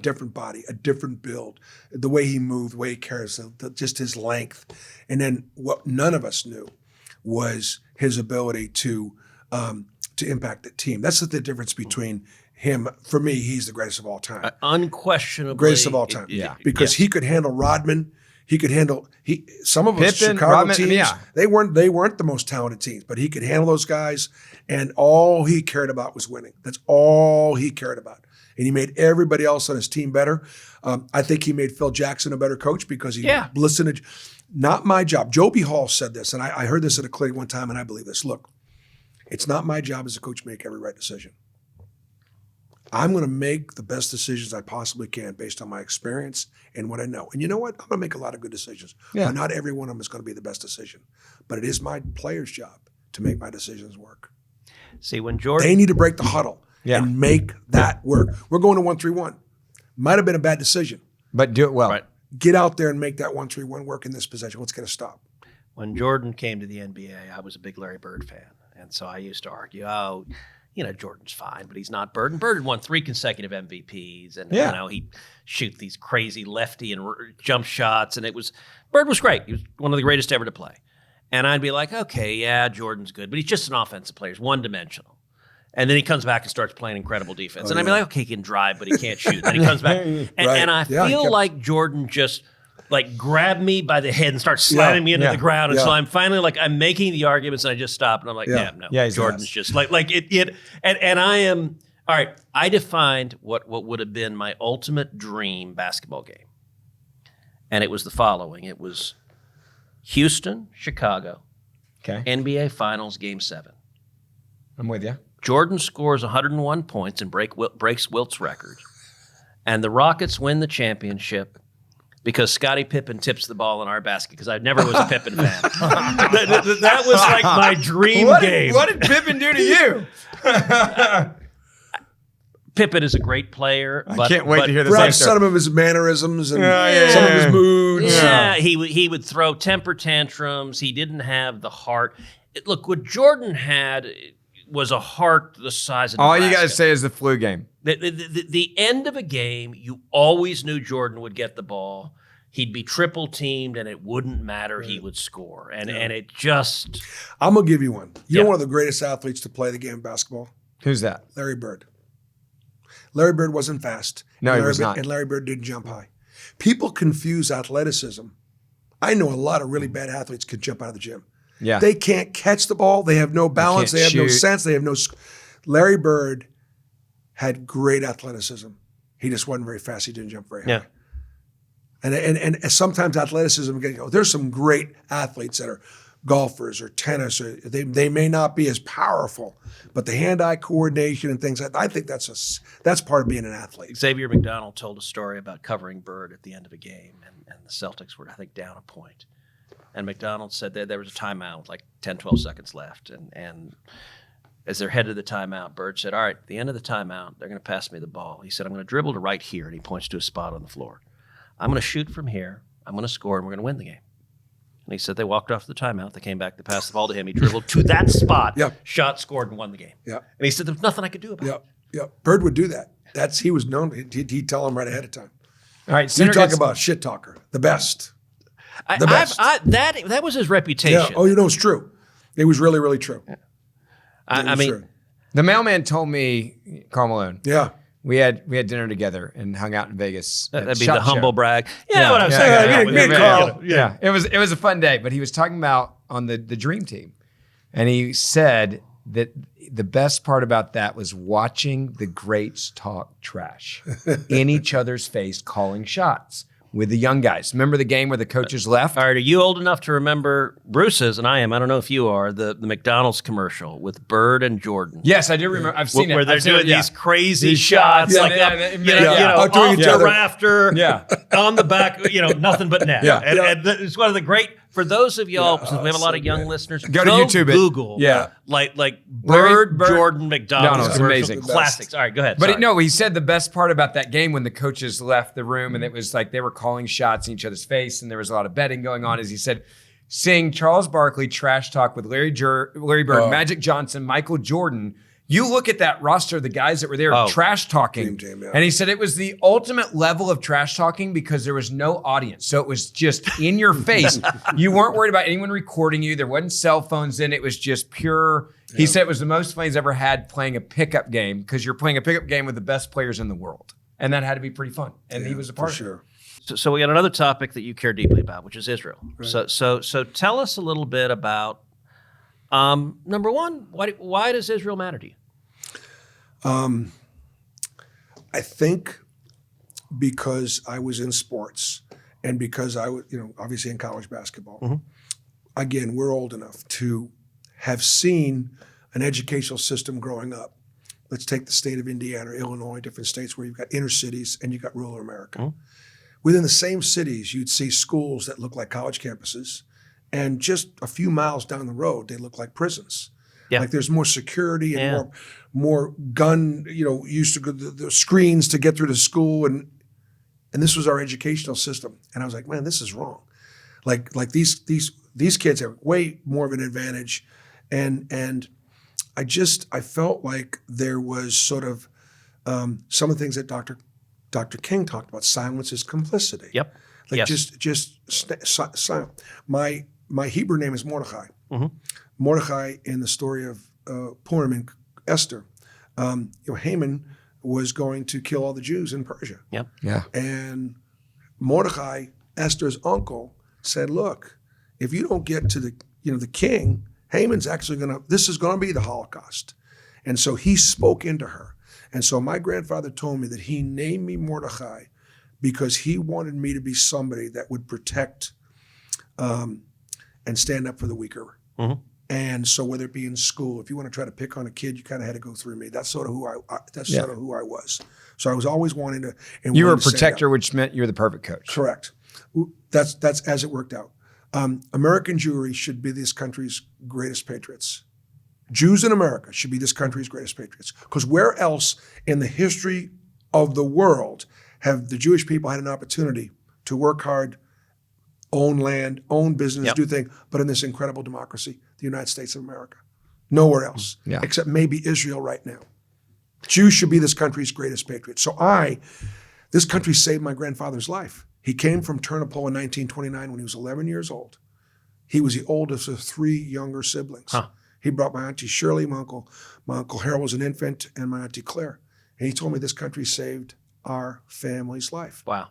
a different build, the way he moved, the way he carries, just his length, and then what none of us knew was his ability to impact the team. That's the difference between him. For me, he's the greatest of all time. Unquestionably. Greatest of all time. Because he could handle Rodman. He could handle some of us Chicago Rodman, teams. They weren't the most talented teams, but he could handle those guys. And all he cared about was winning. That's all he cared about. And he made everybody else on his team better. I think he made Phil Jackson a better coach because he listened to. Not my job. Joby Hall said this, and I heard this at a clinic one time, and I believe this. Look, it's not my job as a coach to make every right decision. I'm going to make the best decisions I possibly can based on my experience and what I know. And you know what? I'm going to make a lot of good decisions. Yeah. But not every one of them is going to be the best decision. But it is my player's job to make my decisions work. See, when Jordan... They need to break the huddle and make that work. We're going to 1-3-1. Might have been a bad decision. But do it well. Right. Get out there and make that 1-3-1 work in this possession. What's going to stop? When Jordan came to the NBA, I was a big Larry Bird fan. And so I used to argue, Jordan's fine, but he's not Bird. And Bird had won 3 consecutive MVPs. And, he'd shoot these crazy lefty and jump shots. And Bird was great. He was one of the greatest ever to play. And I'd be like, okay, yeah, Jordan's good. But he's just an offensive player. He's one-dimensional. And then he comes back and starts playing incredible defense. And I'd be like, okay, he can drive, but he can't shoot. Then he comes back. And I feel like Jordan just grab me by the head and start slamming me into the ground. And so I'm finally I'm making the arguments, and I just stop, and I'm like, no, Jordan's just like it. And I am, all right, I defined what would have been my ultimate dream basketball game. And it was the following. It was Houston, Chicago, NBA Finals, Game 7. I'm with you. Jordan scores 101 points and breaks Wilt's record. And the Rockets win the championship because Scottie Pippen tips the ball in our basket, because I never was a Pippen fan. that was like my dream game. What did Pippen do to you? Pippen is a great player. I can't wait to hear this Brought answer. some of his mannerisms and some of his moods. Yeah, he would throw temper tantrums. He didn't have the heart. Look, what Jordan had was a heart the size of Nebraska. All you got to say is the flu game. The end of a game, you always knew Jordan would get the ball. He'd be triple teamed, and it wouldn't matter. He would score. And it just... I'm going to give you one. You know one of the greatest athletes to play the game of basketball? Who's that? Larry Bird. Larry Bird wasn't fast. No, he was not. And Larry Bird didn't jump high. People confuse athleticism. I know a lot of really bad athletes can jump out of the gym. Yeah. They can't catch the ball. They have no balance. They have no sense. They have no... Larry Bird had great athleticism. He just wasn't very fast. He didn't jump very high. Yeah. And sometimes athleticism, there's some great athletes that are golfers or tennis, or they may not be as powerful, but the hand-eye coordination and things, I think that's part of being an athlete. Xavier McDonald told a story about covering Bird at the end of a game, and the Celtics were, I think, down a point. And McDonald said that there was a timeout with like 10, 12 seconds left. And as they're headed to the timeout, Bird said, all right, at the end of the timeout, they're going to pass me the ball. He said, I'm going to dribble to right here, and he points to a spot on the floor. I'm going to shoot from here, I'm going to score, and we're going to win the game. And he said they walked off the timeout. They came back. They passed the ball to him. He dribbled to that spot, shot, scored, and won the game. And he said there was nothing I could do about it. Bird would do that. He was known. He'd tell him right ahead of time. All right, you talk about shit talker, the best. The best. That was his reputation. Yeah. Oh, it's true. It was really, really true. Yeah. I mean, true. The mailman told me, Karl Malone. Yeah. We had dinner together and hung out in Vegas. That'd be the humble brag. Yeah, what I'm saying. Karl. Yeah, it was a fun day. But he was talking about on the Dream Team, and he said that the best part about that was watching the greats talk trash in each other's face, calling shots with the young guys. Remember the game where the coaches left? All right, are you old enough to remember Bruce's, and I am, I don't know if you are, the McDonald's commercial with Bird and Jordan? Yes, I do remember. I've seen it. Where they're doing these crazy these shots, shots, like off the rafter, on the back, nothing but net. And it's one of the great, for those of y'all, since we have a lot of young listeners, go to YouTube, Google, like Bird, Jordan, McDonald's. It's amazing. Classics. All right, go ahead. But he said the best part about that game when the coaches left the room and it was like they were calling shots in each other's face and there was a lot of betting going on, is he said, seeing Charles Barkley trash talk with Larry Bird, Magic Johnson, Michael Jordan. You look at that roster of the guys that were there trash talking, and he said it was the ultimate level of trash talking because there was no audience. So it was just in your face. You weren't worried about anyone recording you. There wasn't cell phones in. It was just pure. He said it was the most fun he's ever had playing a pickup game because you're playing a pickup game with the best players in the world. And that had to be pretty fun. And he was a part of it. So we got another topic that you care deeply about, which is Israel. Right. So tell us a little bit about, number one, why does Israel matter to you? I think because I was in sports and because I was, obviously in college basketball. Mm-hmm. Again, we're old enough to have seen an educational system growing up. Let's take the state of Indiana or Illinois, different states where you've got inner cities and you've got rural America. Mm-hmm. Within the same cities, you'd see schools that look like college campuses, and just a few miles down the road, they look like prisons. Yeah. Like there's more security and more gun, used to go the screens to get through to school, and this was our educational system. And I was like, man, this is wrong. Like these kids have way more of an advantage, and I felt like there was sort of some of the things that Dr. King talked about. Silence is complicity. Yep. Like just silent. My Hebrew name is Mordechai. Mm-hmm. Mordechai, in the story of Purim and Esther, Haman was going to kill all the Jews in Persia. Yep. Yeah. And Mordechai Esther's uncle said, look, if you don't get to the king, Haman's actually this is going to be the Holocaust. And so he spoke into her. And so my grandfather told me that he named me Mordechai because he wanted me to be somebody that would protect and stand up for the weaker. Mm-hmm. And so whether it be in school, if you want to try to pick on a kid, you kind of had to go through me. That's sort of who I was. So I was always wanting to. You were a protector, which meant you're the perfect coach. Correct. That's as it worked out. American Jewry should be this country's greatest patriots. Jews in America should be this country's greatest patriots. Because where else in the history of the world have the Jewish people had an opportunity to work hard, own land, own business, do things, but in this incredible democracy, the United States of America? Nowhere else, except maybe Israel right now. Jews should be this country's greatest patriots. So this country saved my grandfather's life. He came from Turnipole in 1929 when he was 11 years old. He was the oldest of 3 younger siblings. Huh. He brought my Auntie Shirley, my Uncle Harold was an infant, and my Auntie Claire. And he told me this country saved our family's life. Wow.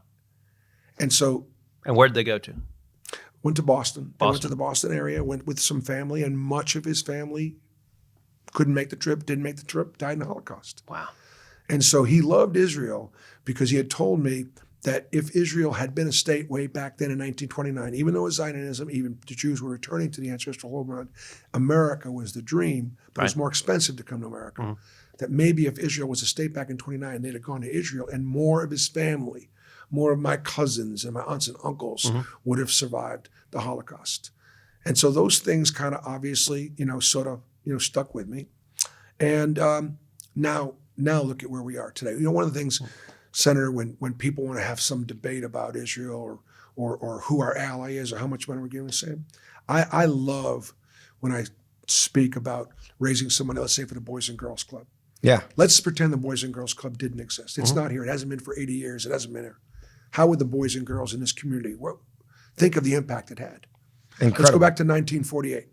And so. And where'd they go to? Went to Boston. They went to the Boston area, went with some family, and much of his family couldn't make the trip, didn't make the trip, died in the Holocaust. Wow. And so he loved Israel because he had told me that if Israel had been a state way back then in 1929, even though it was Zionism, even the Jews were returning to the ancestral homeland, America was the dream, but it was more expensive to come to America. Mm-hmm. That maybe if Israel was a state back in 29, they'd have gone to Israel, and more of his family, more of my cousins and my aunts and uncles would have survived the Holocaust. And so those things kind of obviously, stuck with me. And now look at where we are today. One of the things, Senator, when people want to have some debate about Israel or who our ally is or how much money we're giving, I love when I speak about raising some money, let's say for the Boys and Girls Club. Yeah. Let's pretend the Boys and Girls Club didn't exist. It's not here. It hasn't been for 80 years. It hasn't been here. How would the boys and girls in this community think of the impact it had? Incredible. Let's go back to 1948.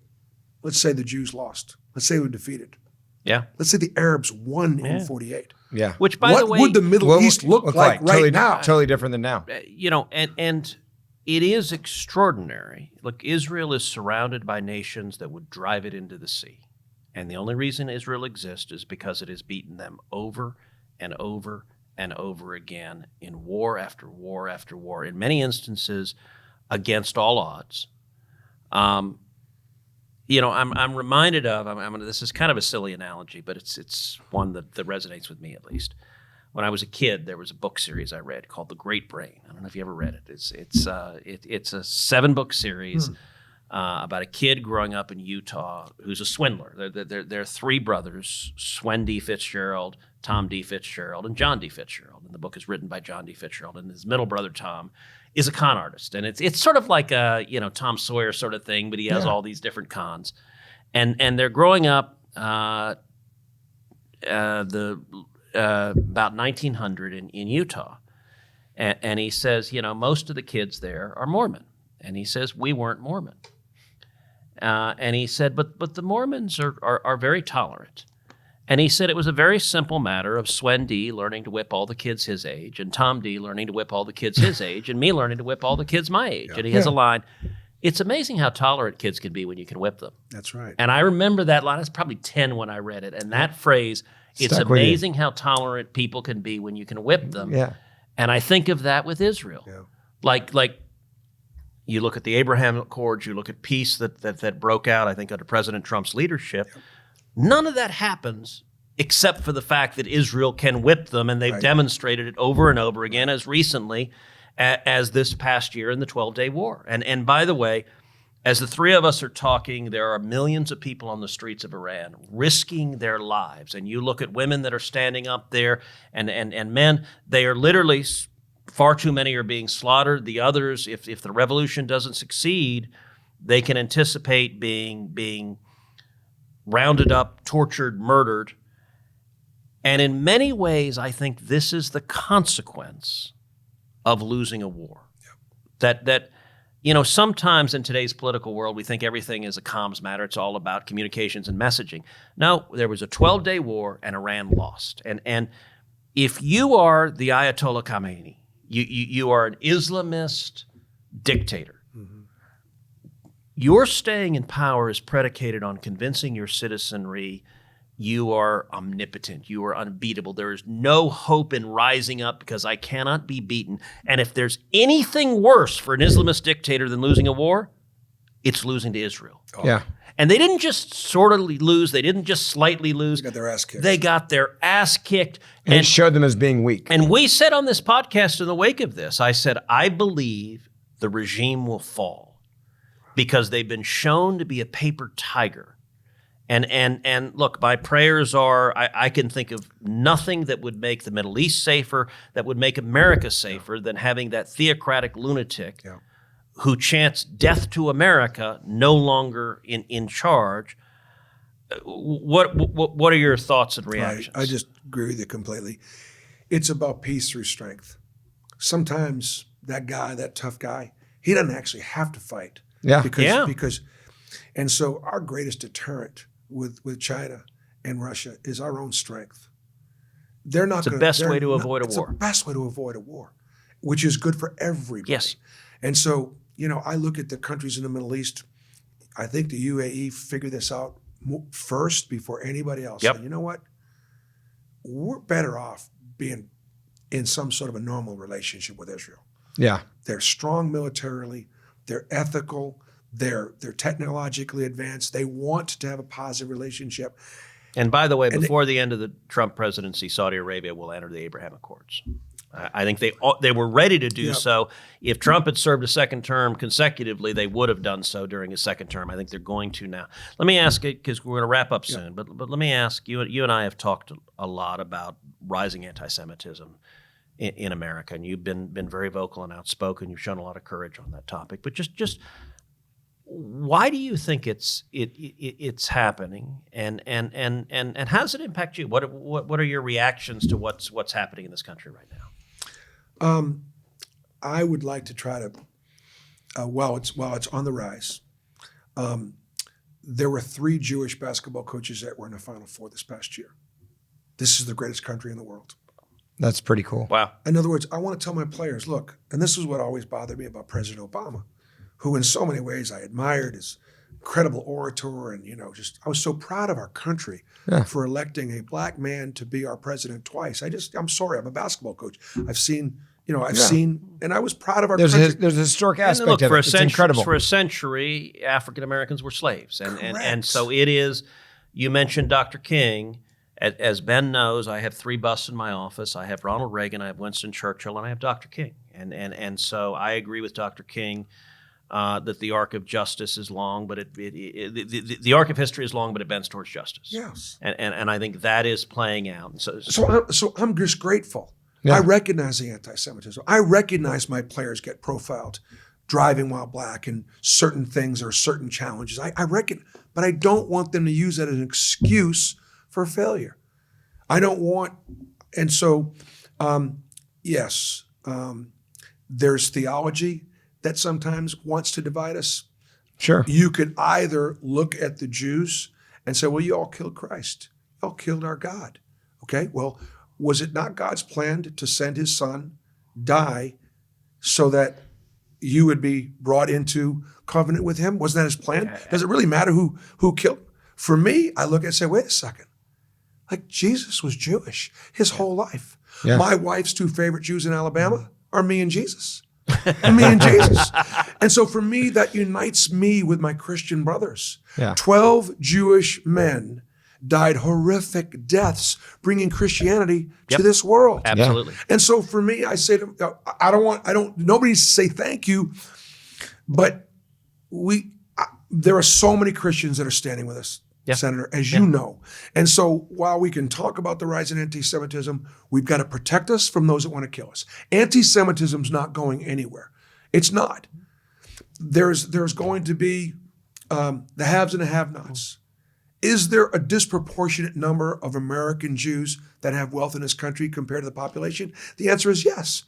Let's say the Jews lost. Let's say we were defeated. Yeah. Let's say the Arabs won in 48. Yeah. Which, by the way, what would the Middle East look like right now? Totally different than now. And it is extraordinary. Look, Israel is surrounded by nations that would drive it into the sea. And the only reason Israel exists is because it has beaten them over and over and over again in war after war after war, in many instances against all odds. I'm reminded of, this is kind of a silly analogy, but it's one that resonates with me at least. When I was a kid, there was a book series I read called The Great Brain. I don't know if you ever read it. It's a 7-book series about a kid growing up in Utah who's a swindler. There are 3 brothers, Swen D. Fitzgerald, Tom D. Fitzgerald, and John D. Fitzgerald. And the book is written by John D. Fitzgerald. And his middle brother, Tom, is a con artist. And it's sort of like a, Tom Sawyer sort of thing, but he has all these different cons. And they're growing up about 1900 in Utah. And he says, most of the kids there are Mormon. And he says, we weren't Mormon. And he said, but the Mormons are very tolerant. And he said it was a very simple matter of Swen D learning to whip all the kids his age, and Tom D learning to whip all the kids his age, and me learning to whip all the kids my age. Yeah. And he has a line, it's amazing how tolerant kids can be when you can whip them. That's right. And I remember that line. I was probably 10 when I read it. And that phrase, it's amazing how tolerant people can be when you can whip them. Yeah. And I think of that with Israel. Yeah. Like you look at the Abraham Accords, you look at peace that broke out, I think, under President Trump's leadership. Yep. None of that happens except for the fact that Israel can whip them, and they've demonstrated it over and over again as recently as this past year in the 12-Day War. And by the way, as the 3 of us are talking, there are millions of people on the streets of Iran risking their lives. And you look at women that are standing up there and men, they are literally, far too many are being slaughtered. The others, if the revolution doesn't succeed, they can anticipate being rounded up, tortured, murdered. And in many ways, I think this is the consequence of losing a war. Yep. That sometimes in today's political world, we think everything is a comms matter. It's all about communications and messaging. No, there was a 12-day war and Iran lost. And if you are the Ayatollah Khamenei, you are an Islamist dictator. Your staying in power is predicated on convincing your citizenry you are omnipotent, you are unbeatable. There is no hope in rising up because I cannot be beaten. And if there's anything worse for an Islamist dictator than losing a war, it's losing to Israel. Yeah. And they didn't just sort of lose. They didn't just slightly lose. They got their ass kicked. They got their ass kicked. And it showed them as being weak. And we said on this podcast in the wake of this, I said, I believe the regime will fall because they've been shown to be a paper tiger. And look, my prayers are, I can think of nothing that would make the Middle East safer, that would make America safer than having that theocratic lunatic who chants death to America no longer in charge. What are your thoughts and reactions? I just agree with you completely. It's about peace through strength. Sometimes that guy, that tough guy, he doesn't actually have to fight. Because and so our greatest deterrent with China and Russia is our own strength. They're not. It's the best way to avoid a war. It's the best way to avoid a war, which is good for everybody. Yes. And so, I look at the countries in the Middle East. I think the UAE figured this out first before anybody else. Yep. And you know what? We're better off being in some sort of a normal relationship with Israel. Yeah. They're strong militarily. They're ethical. They're technologically advanced. They want to have a positive relationship. And by the way, before the end of the Trump presidency, Saudi Arabia will enter the Abraham Accords. I think they were ready to do so. If Trump had served a second term consecutively, they would have done so during his second term. I think they're going to now. Let me ask it, because we're going to wrap up soon, but let me ask you. You and I have talked a lot about rising anti-Semitism in America, and you've been very vocal and outspoken. You've shown a lot of courage on that topic. But just why do you think it's happening, and how does it impact you? What are your reactions to what's happening in this country right now? I would like to try to, while it's on the rise. There were 3 Jewish basketball coaches that were in the Final Four this past year. This is the greatest country in the world. That's pretty cool. Wow. In other words, I want to tell my players, look, and this is what always bothered me about President Obama, who in so many ways I admired, his incredible orator, and I was so proud of our country for electing a black man to be our president twice. I'm sorry, I'm a basketball coach. I've seen, and I was proud of our country. There's a historic aspect look, of it. It's incredible. For a century, African Americans were slaves, and so it is. You mentioned Dr. King. As Ben knows, I have 3 busts in my office. I have Ronald Reagan, I have Winston Churchill, and I have Dr. King. And so I agree with Dr. King that the arc of justice is long, but the arc of history is long, but it bends towards justice. Yes. And I think that is playing out. So I'm just grateful. Yeah. I recognize the anti-Semitism. I recognize my players get profiled driving while black and certain things or certain challenges. I reckon, but I don't want them to use that as an excuse for failure. I don't want, and so, there's theology that sometimes wants to divide us. Sure. You could either look at the Jews and say, well, you all killed Christ. You all killed our God. Okay, well, was it not God's plan to send his son, die, so that you would be brought into covenant with him? Wasn't that his plan? Does it really matter who killed? For me, I look and say, wait a second. Like, Jesus was Jewish his whole life. Yeah. My wife's 2 favorite Jews in Alabama are me and Jesus. And me and Jesus. And so for me, that unites me with my Christian brothers. Yeah. 12 Jewish men died horrific deaths, bringing Christianity to this world. Absolutely. And so for me, I say to nobody needs to say thank you, but there are so many Christians that are standing with us. Yeah. Senator, as you know. And so while we can talk about the rise in anti-Semitism, we've got to protect us from those that want to kill us. Anti-Semitism's not going anywhere. It's not. There's going to be the haves and the have-nots. Is there a disproportionate number of American Jews that have wealth in this country compared to the population? The answer is yes.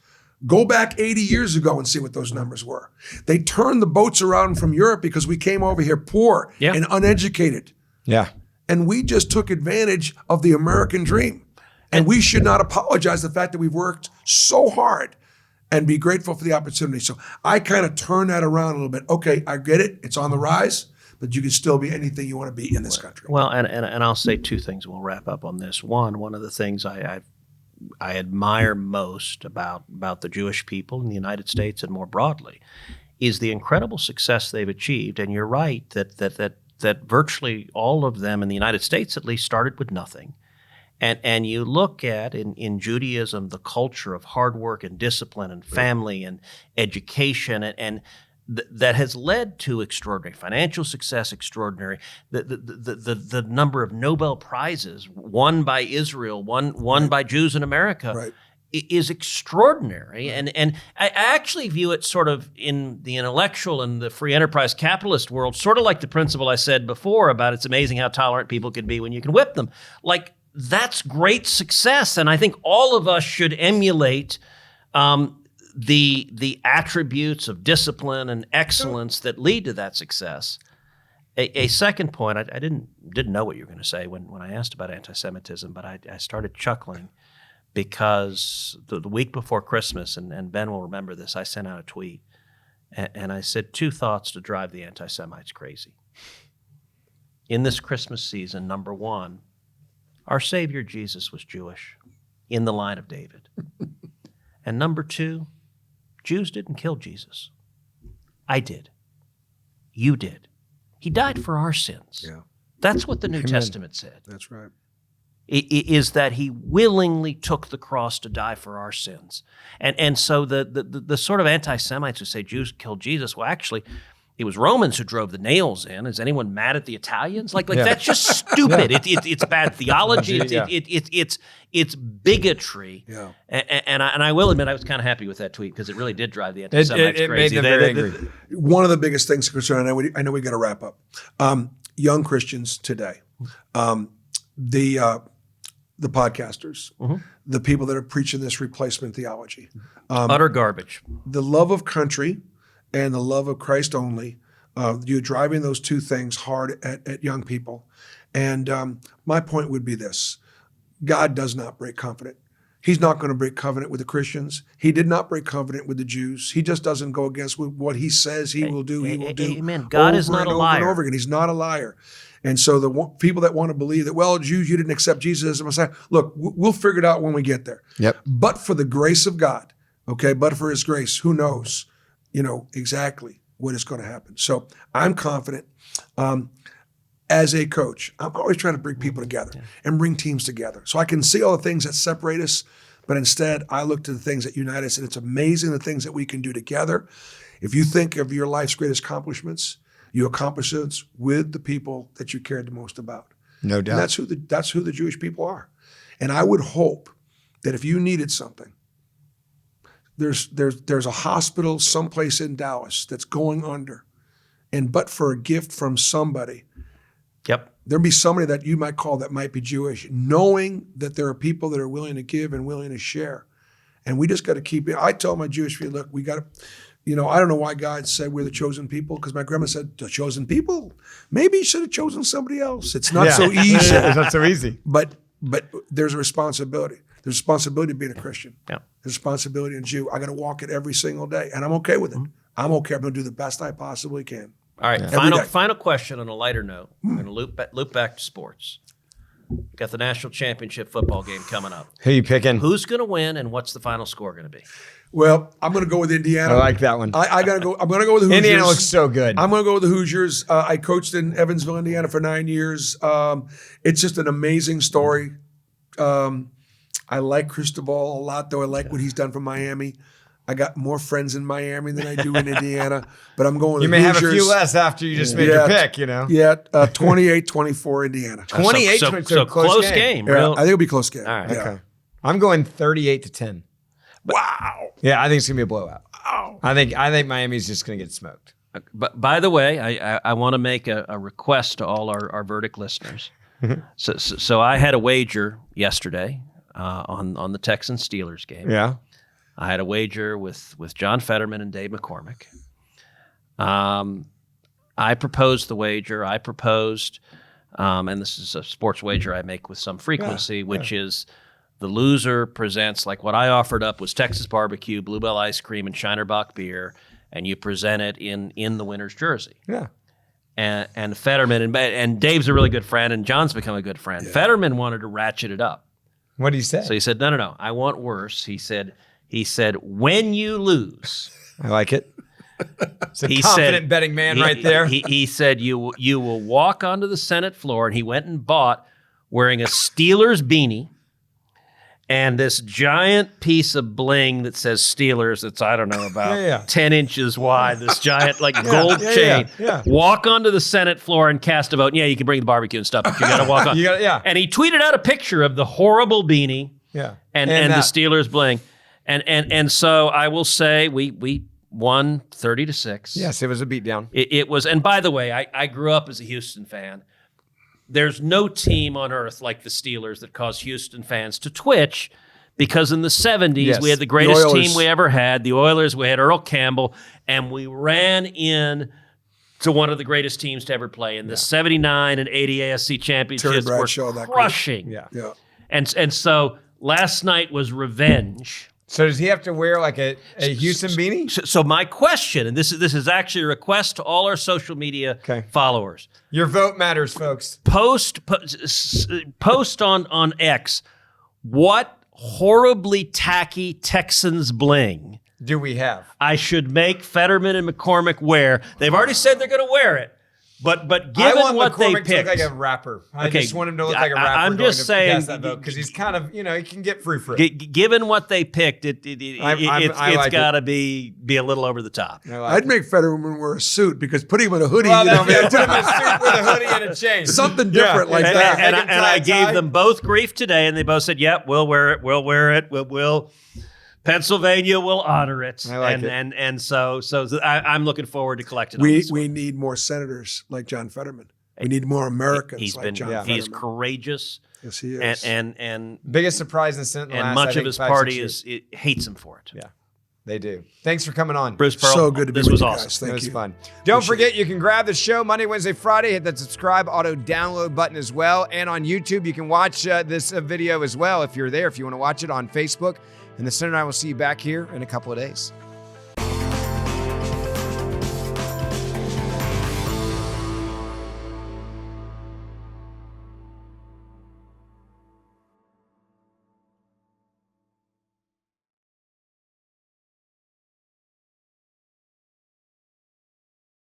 Go back 80 years ago and see what those numbers were. They turned the boats around from Europe because we came over here poor and uneducated. Yeah. And we just took advantage of the American dream. And we should not apologize for the fact that we've worked so hard and be grateful for the opportunity. So I kind of turn that around a little bit. Okay, I get it. It's on the rise, but you can still be anything you want to be in this country. Well, and I'll say two things. We'll wrap up on this. One of the things I admire most about the Jewish people in the United States and more broadly is the incredible success they've achieved. And you're right that virtually all of them in the United States at least started with nothing. And you look at in Judaism the culture of hard work and discipline and family and education and that has led to extraordinary financial success, extraordinary the number of Nobel Prizes won by Israel, won by Jews in America is extraordinary. And I actually view it sort of in the intellectual and the free enterprise capitalist world, sort of like the principle I said before about it's amazing how tolerant people can be when you can whip them. Like, that's great success, and I think all of us should emulate the attributes of discipline and excellence that lead to that success. A second point, I didn't know what you were going to say when I asked about anti-Semitism, but I started chuckling because the week before Christmas, and Ben will remember this, I sent out a tweet, and I said 2 thoughts to drive the anti-Semites crazy. In this Christmas season, number 1, our Savior Jesus was Jewish, in the line of David. And number 2, Jews didn't kill Jesus. I did. You did. He died for our sins. Yeah. That's what the New Testament said. That's right. Is that he willingly took the cross to die for our sins. And so the sort of anti-Semites who say Jews killed Jesus, well, actually, it was Romans who drove the nails in. Is anyone mad at the Italians? Like that's just stupid. It's bad theology. It's bigotry. Yeah. And I will admit I was kind of happy with that tweet because it really did drive the anti-Semites crazy. Made them very angry. One of the biggest things, concern. I know we got to wrap up. Young Christians today, the podcasters, the people that are preaching this replacement theology, utter garbage. The love of country and the love of Christ only, you're driving those 2 things hard at young people. And my point would be this. God does not break covenant. He's not going to break covenant with the Christians. He did not break covenant with the Jews. He just doesn't go against what he says he will do. He will do. Amen. God is not a liar. Over and over again. He's not a liar. And so the people that want to believe that, well, Jews, you didn't accept Jesus as a Messiah. Look, we'll figure it out when we get there. Yep. But for the grace of God, okay, but for his grace, who knows? Exactly what is going to happen. So I'm confident. As a coach, I'm always trying to bring people together and bring teams together. So I can see all the things that separate us, but instead I look to the things that unite us, and it's amazing the things that we can do together. If you think of your life's greatest accomplishments, you accomplish it with the people that you cared the most about. No doubt. And that's who the Jewish people are. And I would hope that if you needed something, there's a hospital someplace in Dallas that's going under, and but for a gift from somebody, there'd be somebody that you might call that might be Jewish, knowing that there are people that are willing to give and willing to share. And we just got to keep it. I tell my Jewish people, look, we got to, I don't know why God said we're the chosen people, because my grandma said, the chosen people? Maybe you should have chosen somebody else. It's not so easy. It's not so easy. But there's a responsibility. There's a responsibility of being a Christian. Yeah. There's a responsibility of a Jew. I got to walk it every single day, and I'm okay with it. I'm okay. I'm going to do the best I possibly can. All right, final question on a lighter note. I'm going to loop back to sports. Got the national championship football game coming up. Who you picking? Who's going to win, and what's the final score going to be? Well, I'm going to go with Indiana. I like that one. I got to go. I'm going to go with the Hoosiers. Indiana looks so good. I'm going to go with the Hoosiers. I coached in Evansville, Indiana for 9 years. It's just an amazing story. I like Cristobal a lot, though. I like what he's done for Miami. I got more friends in Miami than I do in Indiana, but I'm going with You the may Hoosiers. have a few less after you just made your pick, Yeah, 28-24 Indiana. 28, so close game. Yeah, I think it'll be a close game. All right. Yeah. Okay. I'm going 38-10. Wow. Yeah, I think it's going to be a blowout. Wow. I think Miami's just going to get smoked. But by the way, I want to make a request to all our verdict listeners. So I had a wager yesterday on the Texans-Steelers game. Yeah. I had a wager with John Fetterman and Dave McCormick. I proposed the wager. I proposed, and this is a sports wager I make with some frequency, which is The loser presents, like what I offered up was Texas barbecue, Bluebell ice cream, and Shinerbach beer, and you present it in the winner's jersey. Yeah. And Fetterman, and Dave's a really good friend, and John's become a good friend. Yeah. Fetterman wanted to ratchet it up. What did he say? So he said, no, I want worse. He said, when you lose. I like it. It's a confident betting man right there. He said, you will walk onto the Senate floor, and he went and bought, wearing a Steelers beanie, and this giant piece of bling that says Steelers that's, I don't know, about 10 inches wide, this giant gold chain. Yeah. Walk onto the Senate floor and cast a vote. Yeah, you can bring the barbecue and stuff, but you got to walk on. And he tweeted out a picture of the horrible beanie and the Steelers bling. And so I will say we won 30-6. Yes, it was a beatdown. It was, and by the way, I grew up as a Houston fan. There's no team on earth like the Steelers that caused Houston fans to twitch, because in the 70s, we had the greatest team we ever had, the Oilers. We had Earl Campbell, and we ran in to one of the greatest teams to ever play. And the 79 and 80 ASC championships were crushing. Yeah. And so last night was revenge. So does he have to wear like a Houston beanie? So my question, and this is actually a request to all our social media followers. Your vote matters, folks. Post on X, what horribly tacky Texans bling do we have? I should make Fetterman and McCormick wear. They've already said they're going to wear it. But given what McCormick they picked, to look like a rapper. I just want him to look like a rapper. I'm just saying, because he's kind of, he can get free for it. Given what they picked, it's got to be a little over the top. I'd make Fetterman wear a suit, because putting him in a hoodie, put him in a suit with a hoodie and a chain, something different like that. And I gave them both grief today, and they both said, "Yep, we'll wear it. We'll wear it. We'll." Pennsylvania will honor it. I like it. And so I'm looking forward to collecting. We need more senators like John Fetterman. We need more Americans John Fetterman. He's courageous. Yes, he is. And biggest surprise in the Senate. And much of his party hates him for it. Yeah. They do. Thanks for coming on. Bruce Pearl. So good to be with you guys. Awesome. Thank you. It was fun. Don't forget, you can grab the show Monday, Wednesday, Friday. Hit that subscribe auto download button as well. And on YouTube, you can watch this video as well if you're there, if you want to watch it on Facebook. And the Senator and I will see you back here in a couple of days.